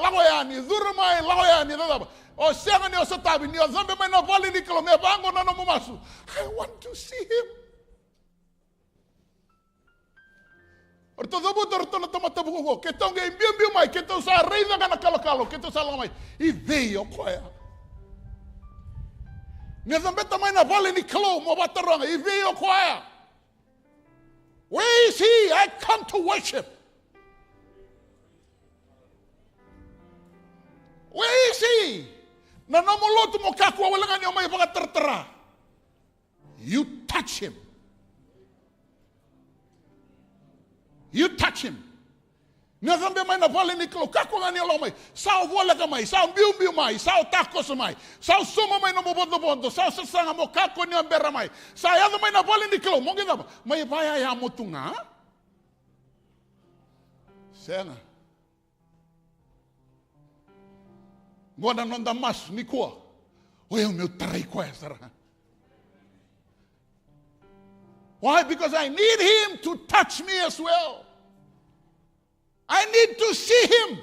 lagoyani lava. O senga ni osatabi ni zambe may na bale ni Kalou me bango na nomu masu. I want to see him. Orto dobu orto na Tamada buku ke tonge biu mai ke to sa reida kana kalokalo ke to sa lamai I veio koia. Ni zambe tamai na bale ni Kalou mo bataronga I veio koia. Where is he? I come to worship. Where is he? Na nomu Lotu mo kakwa wala nga ni o may pagatartara. You touch him. You touch him. Ni zambe mai na bale ni Kalou kakwa nga ni o mai. Sao vola ka mai, sao biu mai, sao takos mai, sao soma mai no mo bondo, sao sasanga mo kakwa ni ambera mai. Sao yada mai na bale ni Kalou mo ngida mai baya ya motunga. Senga. Ngona nonda mas ni kuwa. Oye o meu tarai kwa sara. Why? Because I need him to touch me as well. I need to see him.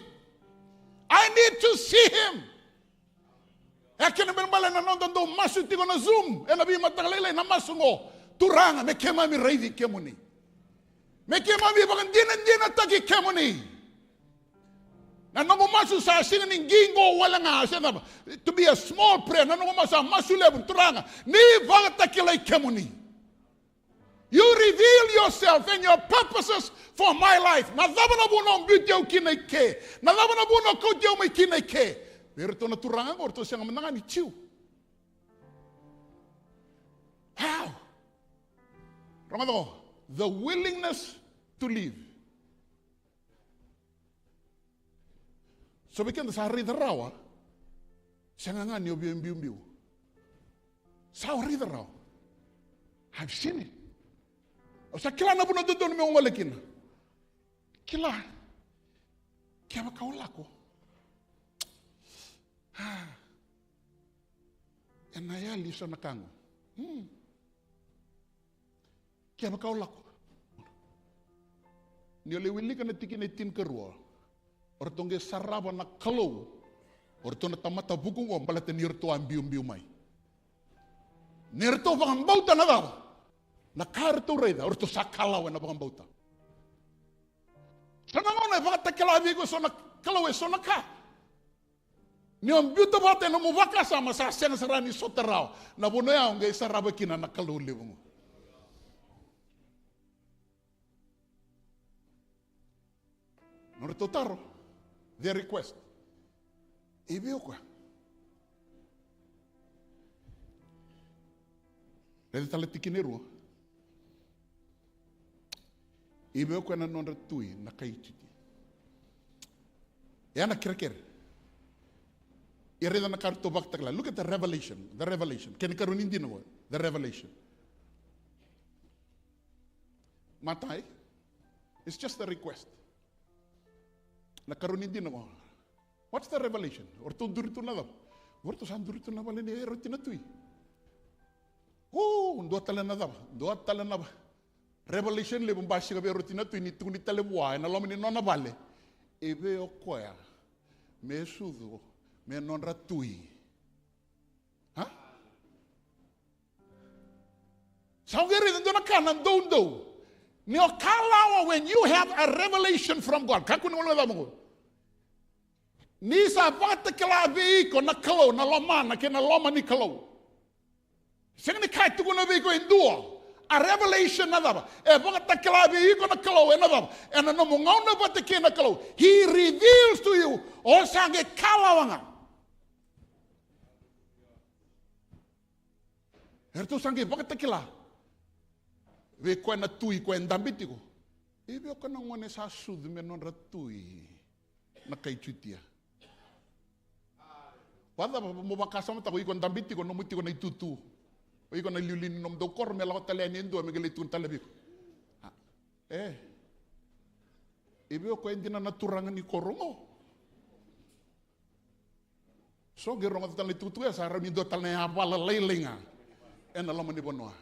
I need to see him. Ekene berbala na nonton do masu tigo na Zoom. E na bi matagalele na masu ngo. Turanga me kema mi reidi kemuni. Me kema mi bakan dina taki kemuni. Na nomu masu sa singa ningingo wala nga senaba. To be a small prayer. Na nomu masu lebu turanga. Ni vagatakilay kemuni. You reveal yourself and your purposes for my life. Nadabana buno video kineke. Nadabana buno kodyo may kineke. Pero to naturangan or to siyang manangan ni Chiu. How? Ramado, the willingness to live. So bikin sa hari darawa, siyang nga niyo biu. Sa hari darawa. I've seen it. Sa kila na puno doon may ungalakin. Kila. Kaya makaula ko. Enayali sa nakango. Kaya makaula ko. Ni ole wili kana tikine tin kerua. Ortonge saraba na Kalou. Ortona tamata buku ngo balate nirto ambiu mai. Nirto bauta na daw. Na karto reda orto sakalaw na bauta. Sanangona bata kalabi ko so na Kalou so na ka. Ni ambiuta bata na muvaka sama sa sena sarani soterao. Na bonoya ngai saraba kina na Kalou levu. Norto taro. Their request. Ibeo kwa. Rede tala tikineru. Ibeo kwa na nonra tui na kaititi. Yana kira. Ireda na karto baktakla. Look at the revelation. The revelation. Kani karunin din mo. The revelation. Matai. It's just a request. Na karunin din mo. What's the revelation? Orto durito na daw. Orto san durito na balen ni rotina tui. Ndo tala na daw. Ndo tala na ba. Revelation le bumbashi ka be rotina tui ni tuni tale bua na lomi ni nona bale. Ebe okoya. Me sudu me non ratui. Ha? Saungeri ndo na kana ndo. Ni okalawa when you have a revelation from God. Kakuni wala daw. Ni sa bata kalabi ko na Kalou na loma na kina loma ni Kalou. Sing ni kai tuko na bi ko indua. A revelation na daba. E bata kalabi ko na Kalou na daba. E na nomu ngauna bata kina Kalou. He reveals to you o sange kalawanga. Erto sange bata kila. We ko na tui ko ndambiti ko. Ibe ko na ngone sa sud me non ratui. Na kai chutia. Wada mo bakasa mo tako ikon dambiti ko no muti ko na itutu. O ikon na liulin nom do kor me la tale ni ndo me gele tun tale bi. Ibe ko endina na turanga ni korongo. So ge rongo tale tutu ya sa rami do tale abala leilinga. En la mani bonwa.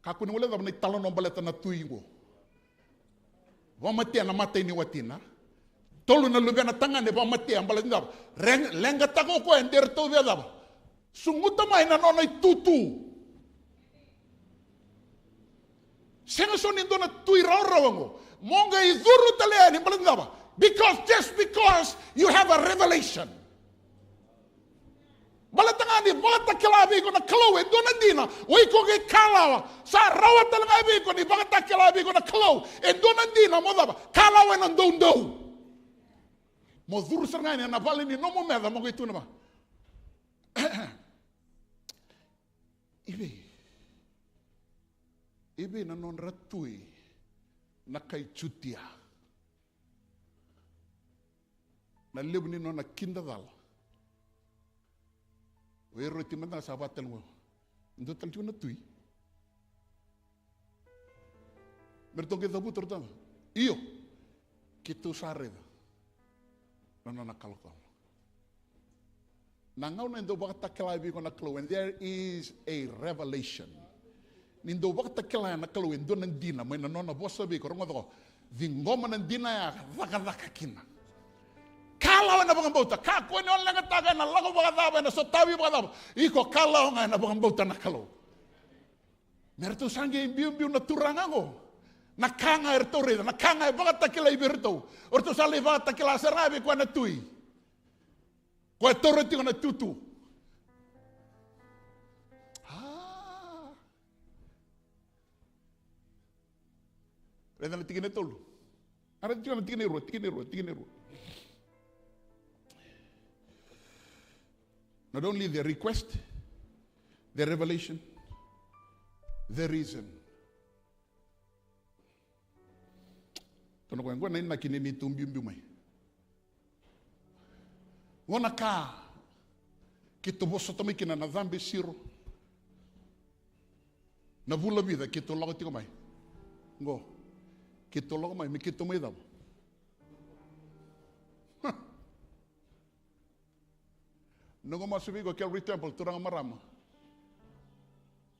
Ka ku ni wala da ni talo no baleta na tuingo. Wa mate na mate ni watina. Tolu na lugar na tangan ni pamati ang balandab. Lenga tako ko ender to biadab. Sunguta mai na nonay tutu. Senga sonin do na tuiraw-rawango. Monga izuru talean ni balandab. Just because you have a revelation. Balatanga ni bata kalabi ko na Kalou do na dina. Oy ko ge kalawa. Sa rawat talaga ko ni bata kalabi ko na Kalou do na dina mo daba. Kalawa na do. Mo duru sarngani na bali ni nomu meda mo gitu nama. Ibe na non ratui na kai chutia. Na lebu ni non na kindadal. We roti manda sahabat telmo. Ndo tal na tui. Mertoke dabu terutama. Iyo. Kitu sareda. No na Kalou. Nangaw na ndo bakta kalabi ko na Kalou and there is a revelation. Nindo bakta kalabi na Kalou ndo nandina may nanona bosa bi ko rongo ko dingoma nandina ya raka kina. Kalou na bang bauta ka ko ni wala ngataga na lago bagada na sotabi bagada. Iko Kalou nga na bang bauta na Kalou. Merto sange imbiu na turangango. Nakanga erto reda, nakanga baka takila iberto. Orto sali baka takila sarabi kwa na tui. Kwa torre tingo na tutu. Reda na tigine tolu. Ara tingo na tigine ro. Not only the request, the revelation, the reason. Tono ko ngwana ina kinini tumbimbi mai. Wona ka kito boso tomi kina na dhambi siro. Na vula vida kito logo tiko mai. Ngo. Kito logo mai mi kito mai dam. Nungo masubi ko Calvary Temple turang marama.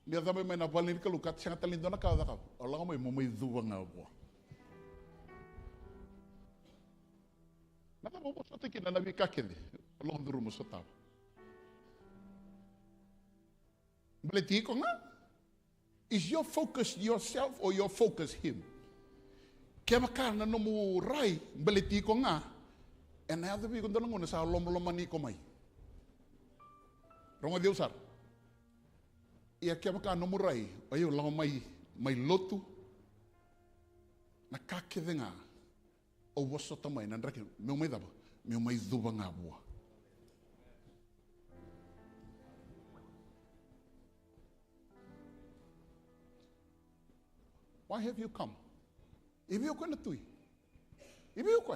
Dia dhambi mai na balin kalukat siang talindona ka da ka. Allah mai mo mai duwa nga bo. Nada mo sa tiki na nabi kakende. Long duro mo sa tao. Baliti ko nga. Is your focus yourself or your focus him? Kevaka na nomu rai baliti ko nga. And I have to be kung dalong sa lom-lomani ko may. Rongo Diyo sar. Ia Kevaka nomu rai. Ayo lang may lotu. Nakakede nga. O waso tamay nandrake. Meu may daba. Meu may duba nga buwa. Why have you come? Ibiyo ko na tuy. Ibiyo ko.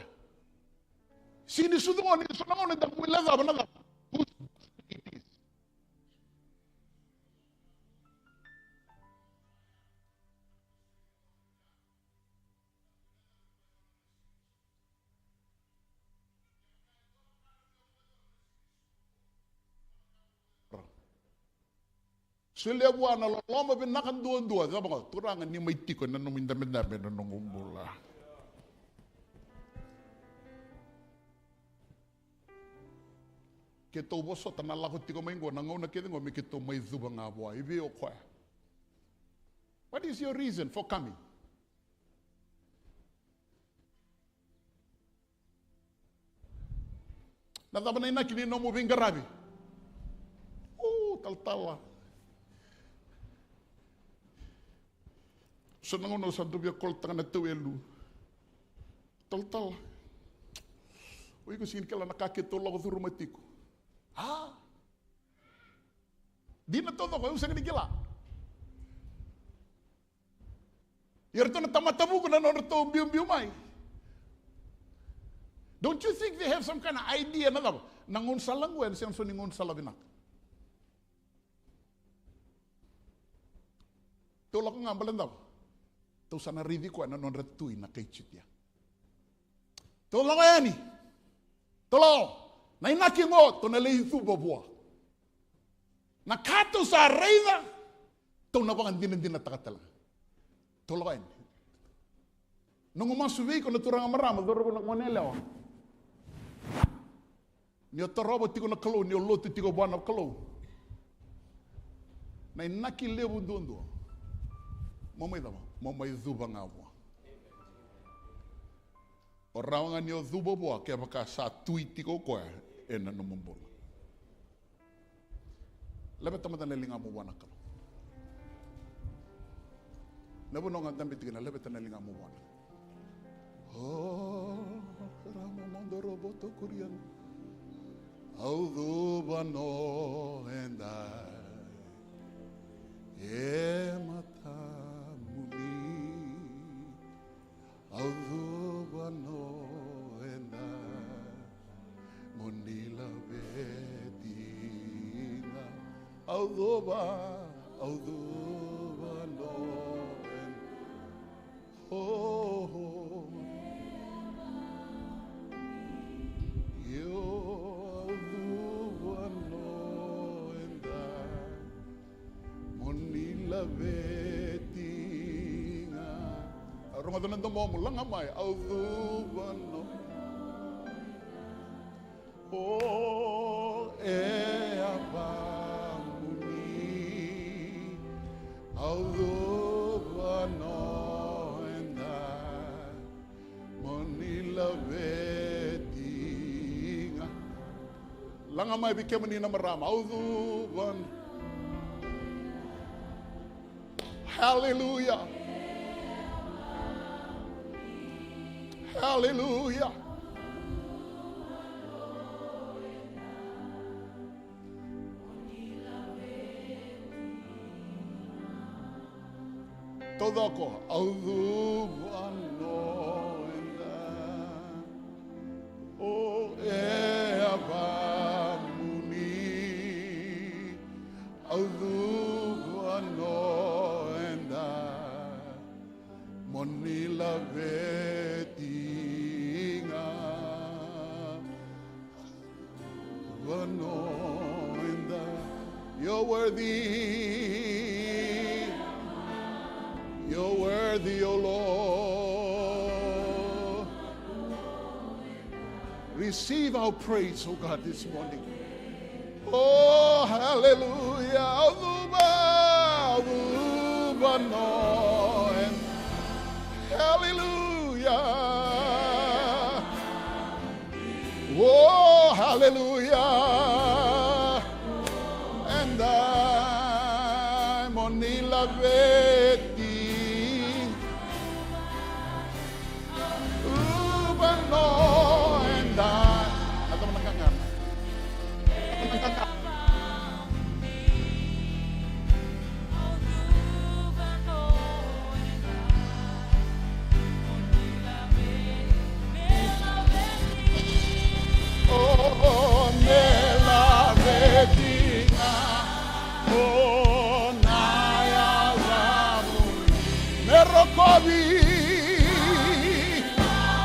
Sini sudungon ni sunangon ni dagwil lava banala. It is. Solia buana lo loma binakan dua-dua, sabi ko, turangan ni may tiko na numindami-dami na nungumula. Kito boso tanalakot tiko may ngo, nangaw na kito ngo, may kito may zuba nga buwa, ibi o kwa. What is your reason for coming? Nataba na inakini nomu bingarabi. Tal-tala. So nangono sa dubya kolta na tuwelu. Tal-tal. Uy ko singin kala nakakitulog ko sa rumatiko. Ha? Di na todo ko, usang nigila. Yerto na tamatabu ko na norto biyum-biyumay. Don't you think they have some kind of idea na daw? Nangun sa langwen, siyang suningun sa labinak. Tulak ko nga balandaw. Ito sa naridi ko, ano non ratuin na kay chitya. Tulak ko yan eh. Tulak. Nainaki mo, ito na levu babua. Nakato sa reyda, ito na bang din na takatala. Tulak ko yan. Nung umasubi ko, naturang marama, doro ko nagmanelaw. Niyo torobo tiko na Kalou, niyo Lotu tiko buwan na Kalou. Nainaki levu doon. Mamay zuba nga mo. Orang nga niyo zuba mo, kaya baka sa tuiti ko ko na numambol. Labet tamad na linga mo wana ka. Nabuno nga dambit ka na, labet na linga mo wana. Ramo mondo roboto kurian. Au zuba no endai. Mata. Audubano enda Munila bedina Audubano enda Yo Audubano enda Munila bedina Ramadan ndo mo lang amay Audubano abamuni Audubano enda Manila wedding lang amay bigyan mo ni na marama Audubano Hallelujah. Hallelujah. Todo ko Audubano enda abamuni Audubano enda Monila vetinga Vano enda You're worthy. You're worthy, O Lord. Receive our praise, oh God, this morning. Oh, hallelujah. No. Hallelujah. Oh, hallelujah. And I'm on Nilaveti. No, and atau menengahkan. Oh, nela vetinga, oh naya ramu, merokobi,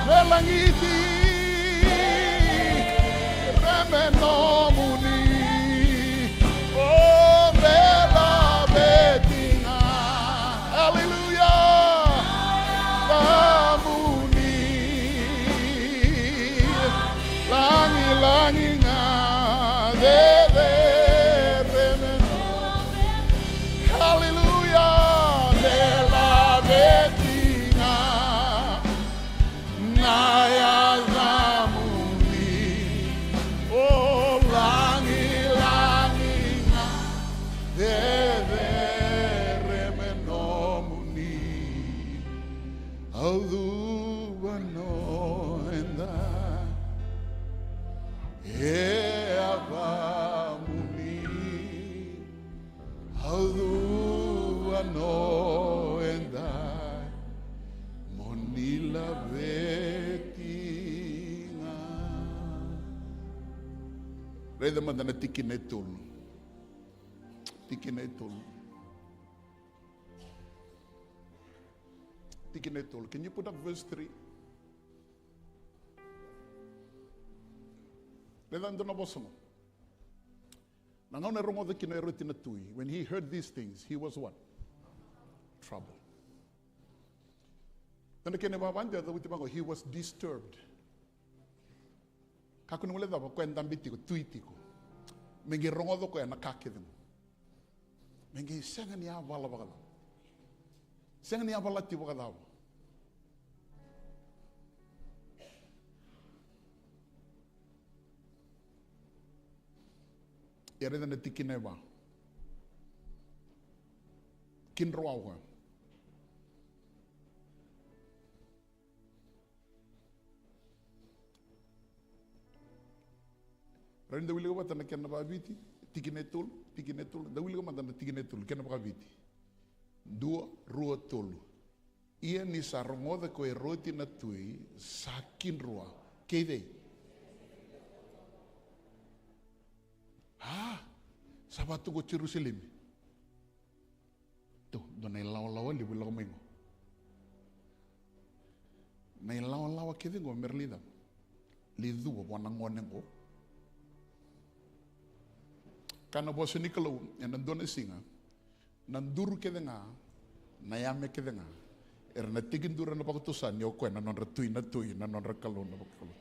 melangiti, remenomuni, oh nela vetinga, hallelujah, ramuni, langi nga deve remeno, hallelujah, nela vetinga, naya zamuni, oh langi nga deve remeno muni, audubano enda. Eva muni, haudu ano endai, monila vetinga. Reda mandana tikinetul, tikinetul, tikinetul. Can you put up verse 3? When he heard these things, he was what? Troubled. He was disturbed. Yare na tikineba. Kinroawa. Renda wili ko na kena Vakaviti, tikinetul, da wili ko matana tikinetul, kena Vakaviti. Dua, rua tolu. Ia ni sarongoda ko eroti na tui, sakin rua. Keidei. Sabatu ko Jerusalem. Tuh, do na ilaw-lawa libu law mengo. Na ilaw-lawa kede ngo merlida. Lidu wa wanangonen ko. Kana boso ni Kalou, yan nandun na singa. Nanduru kede nga, nayame kede nga. Na tigindura na pakutusan, yo ko na non ratuy na tuy, na non Kalou na Kalou.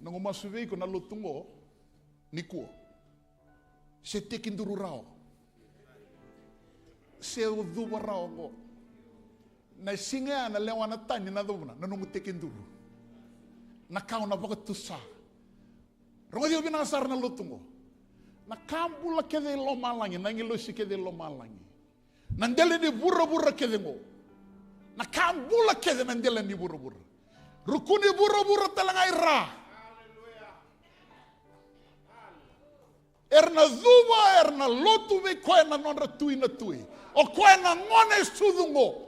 Nang umasuvei ko na lutungo, nikuo. Se tekinduru rao. Se uduwa rao ko. Na singa na lewa na tani na dubna, na nungu tekinduru. Na kau na pakatusa. Rongo dio binasar na lutungo. Na kambula kede lo malangi, na ngilosi kede lo malangi. Nandele ni bura-bura kede ngo. Na kambula kede nandele ni bura-bura. Rukuni bura-bura talangai ra. Erna zuwa, erna lotu ve koe na nonra tui na tui. O koe na ngone sudungo.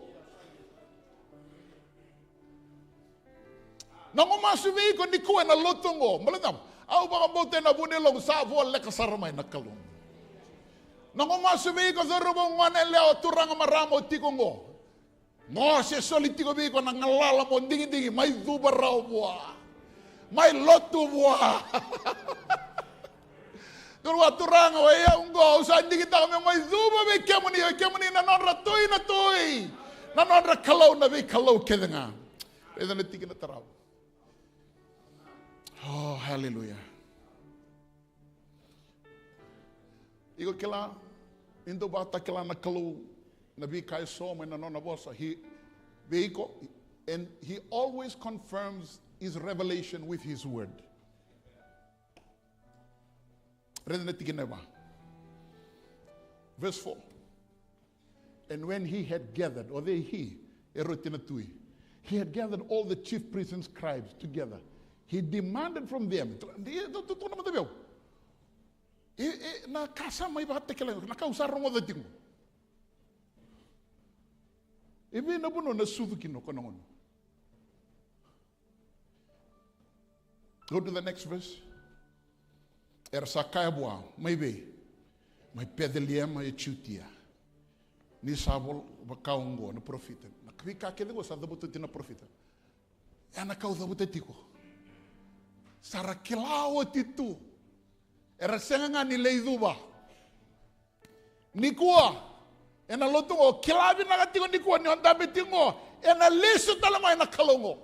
Na ngomasu ve ko ni koe na lotungo. Maladam, au baka bote na bunelong sa vo leka saramay na Kalou. Na ngomasu ve ko zorobo ngone leo turanga maramo tikongo. No se soli tiko ve ko na ngalala mo dingi-dingi mai zuba rao bua. Mai lotu bua. Turwa turanga wa ya ungo usandi kita kami mai zuba be kemuni na non ratui na tui Na nora Kalou na vi Kalou kedenga. Reda na tiki na tarau. Oh, hallelujah. Iko kila indo bata kila na Kalou na vi kai so na nona bosa he veiko, and he always confirms his revelation with his word. Reda na tiki na ba. Verse 4. And when he had gathered, or he had gathered all the chief priests and scribes together, he demanded from them, na casa mai ba tekela na kausa rongo da tingo. Ebe na buno na sudu kino kono. Go to the next verse. Era sakaya boa, maybe. Mai pedelia mai chutia. Ni sabol Vakaungo na profita. Na kvika kede go sa dabuto tina profita. Ana kau dabuto tiko. Sara kilao titu. Era senga ni leiduba. Nikua. Ena lotu o kilabi na tiko nikua ni onda betingo. Ena lesu talama ena kalongo.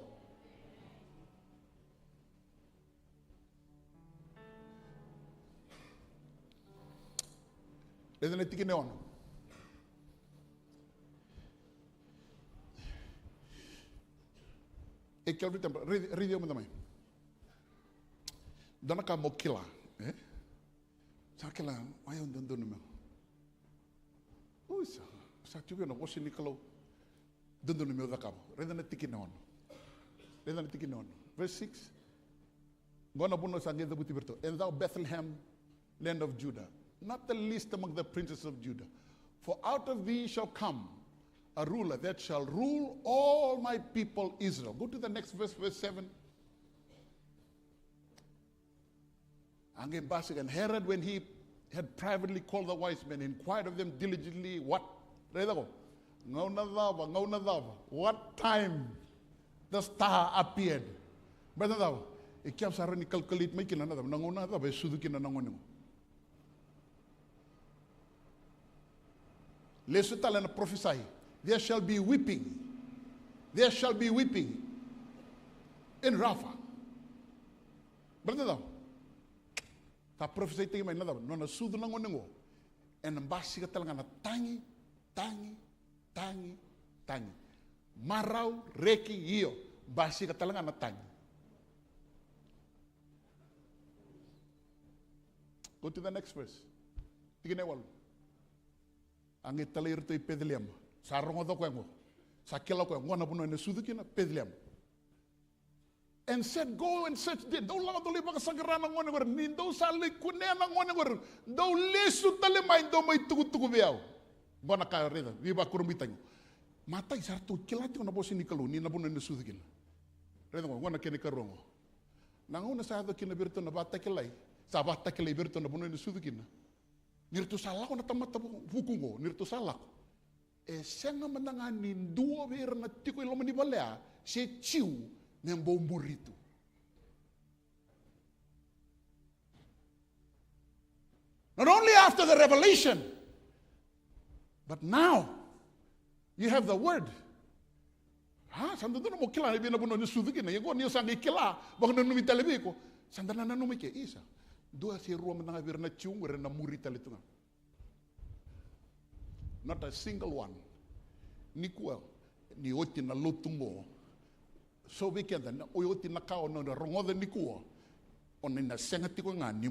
Lede na tiki neon. E Calvary tempo, read eu também. Dona Camokila, sabe que lá, vai andando no meu. Uisa, sabe que eu não gosto de Kalou, dando no meu da cabo. Read na tiki neon. Read na tiki neon. Verse 6. Gona buno sangue da butiberto. And thou Bethlehem, land of Judah, not the least among the princes of Judah, for out of thee shall come a ruler that shall rule all my people Israel. Go to the next verse, verse 7. And Herod, when he had privately called the wise men, inquired of them diligently, what time the star appeared. Brother, thou, it keeps our calculate making another. Let's tell and prophesy. There shall be weeping. There shall be weeping in Rapha. Brother, thou, ta prophesy tayo may nada. No na sudo lang oningo. And basi ka talaga na tangi. Maraw, reki, iyo. Basi ka talaga na tangi. Go to the next verse. Tignan walo. Ang italir to ipedliam. Sa rongo do kwengo. Sa kila kwengo na puno na sudo kina pedliam. And said, go and search there. Daw lang ito lipa kasagaran ng ngonegor. Nindo sa likunen ng ngonegor. Daw lesu talimay. Daw may tugu-tugu biyaw. Bona kayo reda. Viva kurumbitan nyo. Matay sarto. Kilati ko na po si Kalou. Ni na po na nasudo kina. Reda ko. Wana kini karongo. Nanguna sa ato kinabirto na bata kilay. Sa bata kilay birto na po na nasudo kina. Nirto salako na tamata hukungo. Nirto salako. E senga mananga ninduo bira na tiko ilo manibalea. Se chiu. Nembo murito. Not only after the revelation, but now you have the word. Sanda doon mo kila ibi na buno ni sudu kina. Yung niyo sangi kila bang nanumi talabi ko. Sanda na nanumi ke isa. Dua si ruwa mananga bir na chung ren na murita litu nga. Not a single one. Ni kuwa ni oti na Lotu mo. So we can then oyoti nakao no rongo de nikua on in the sengatiko nga ni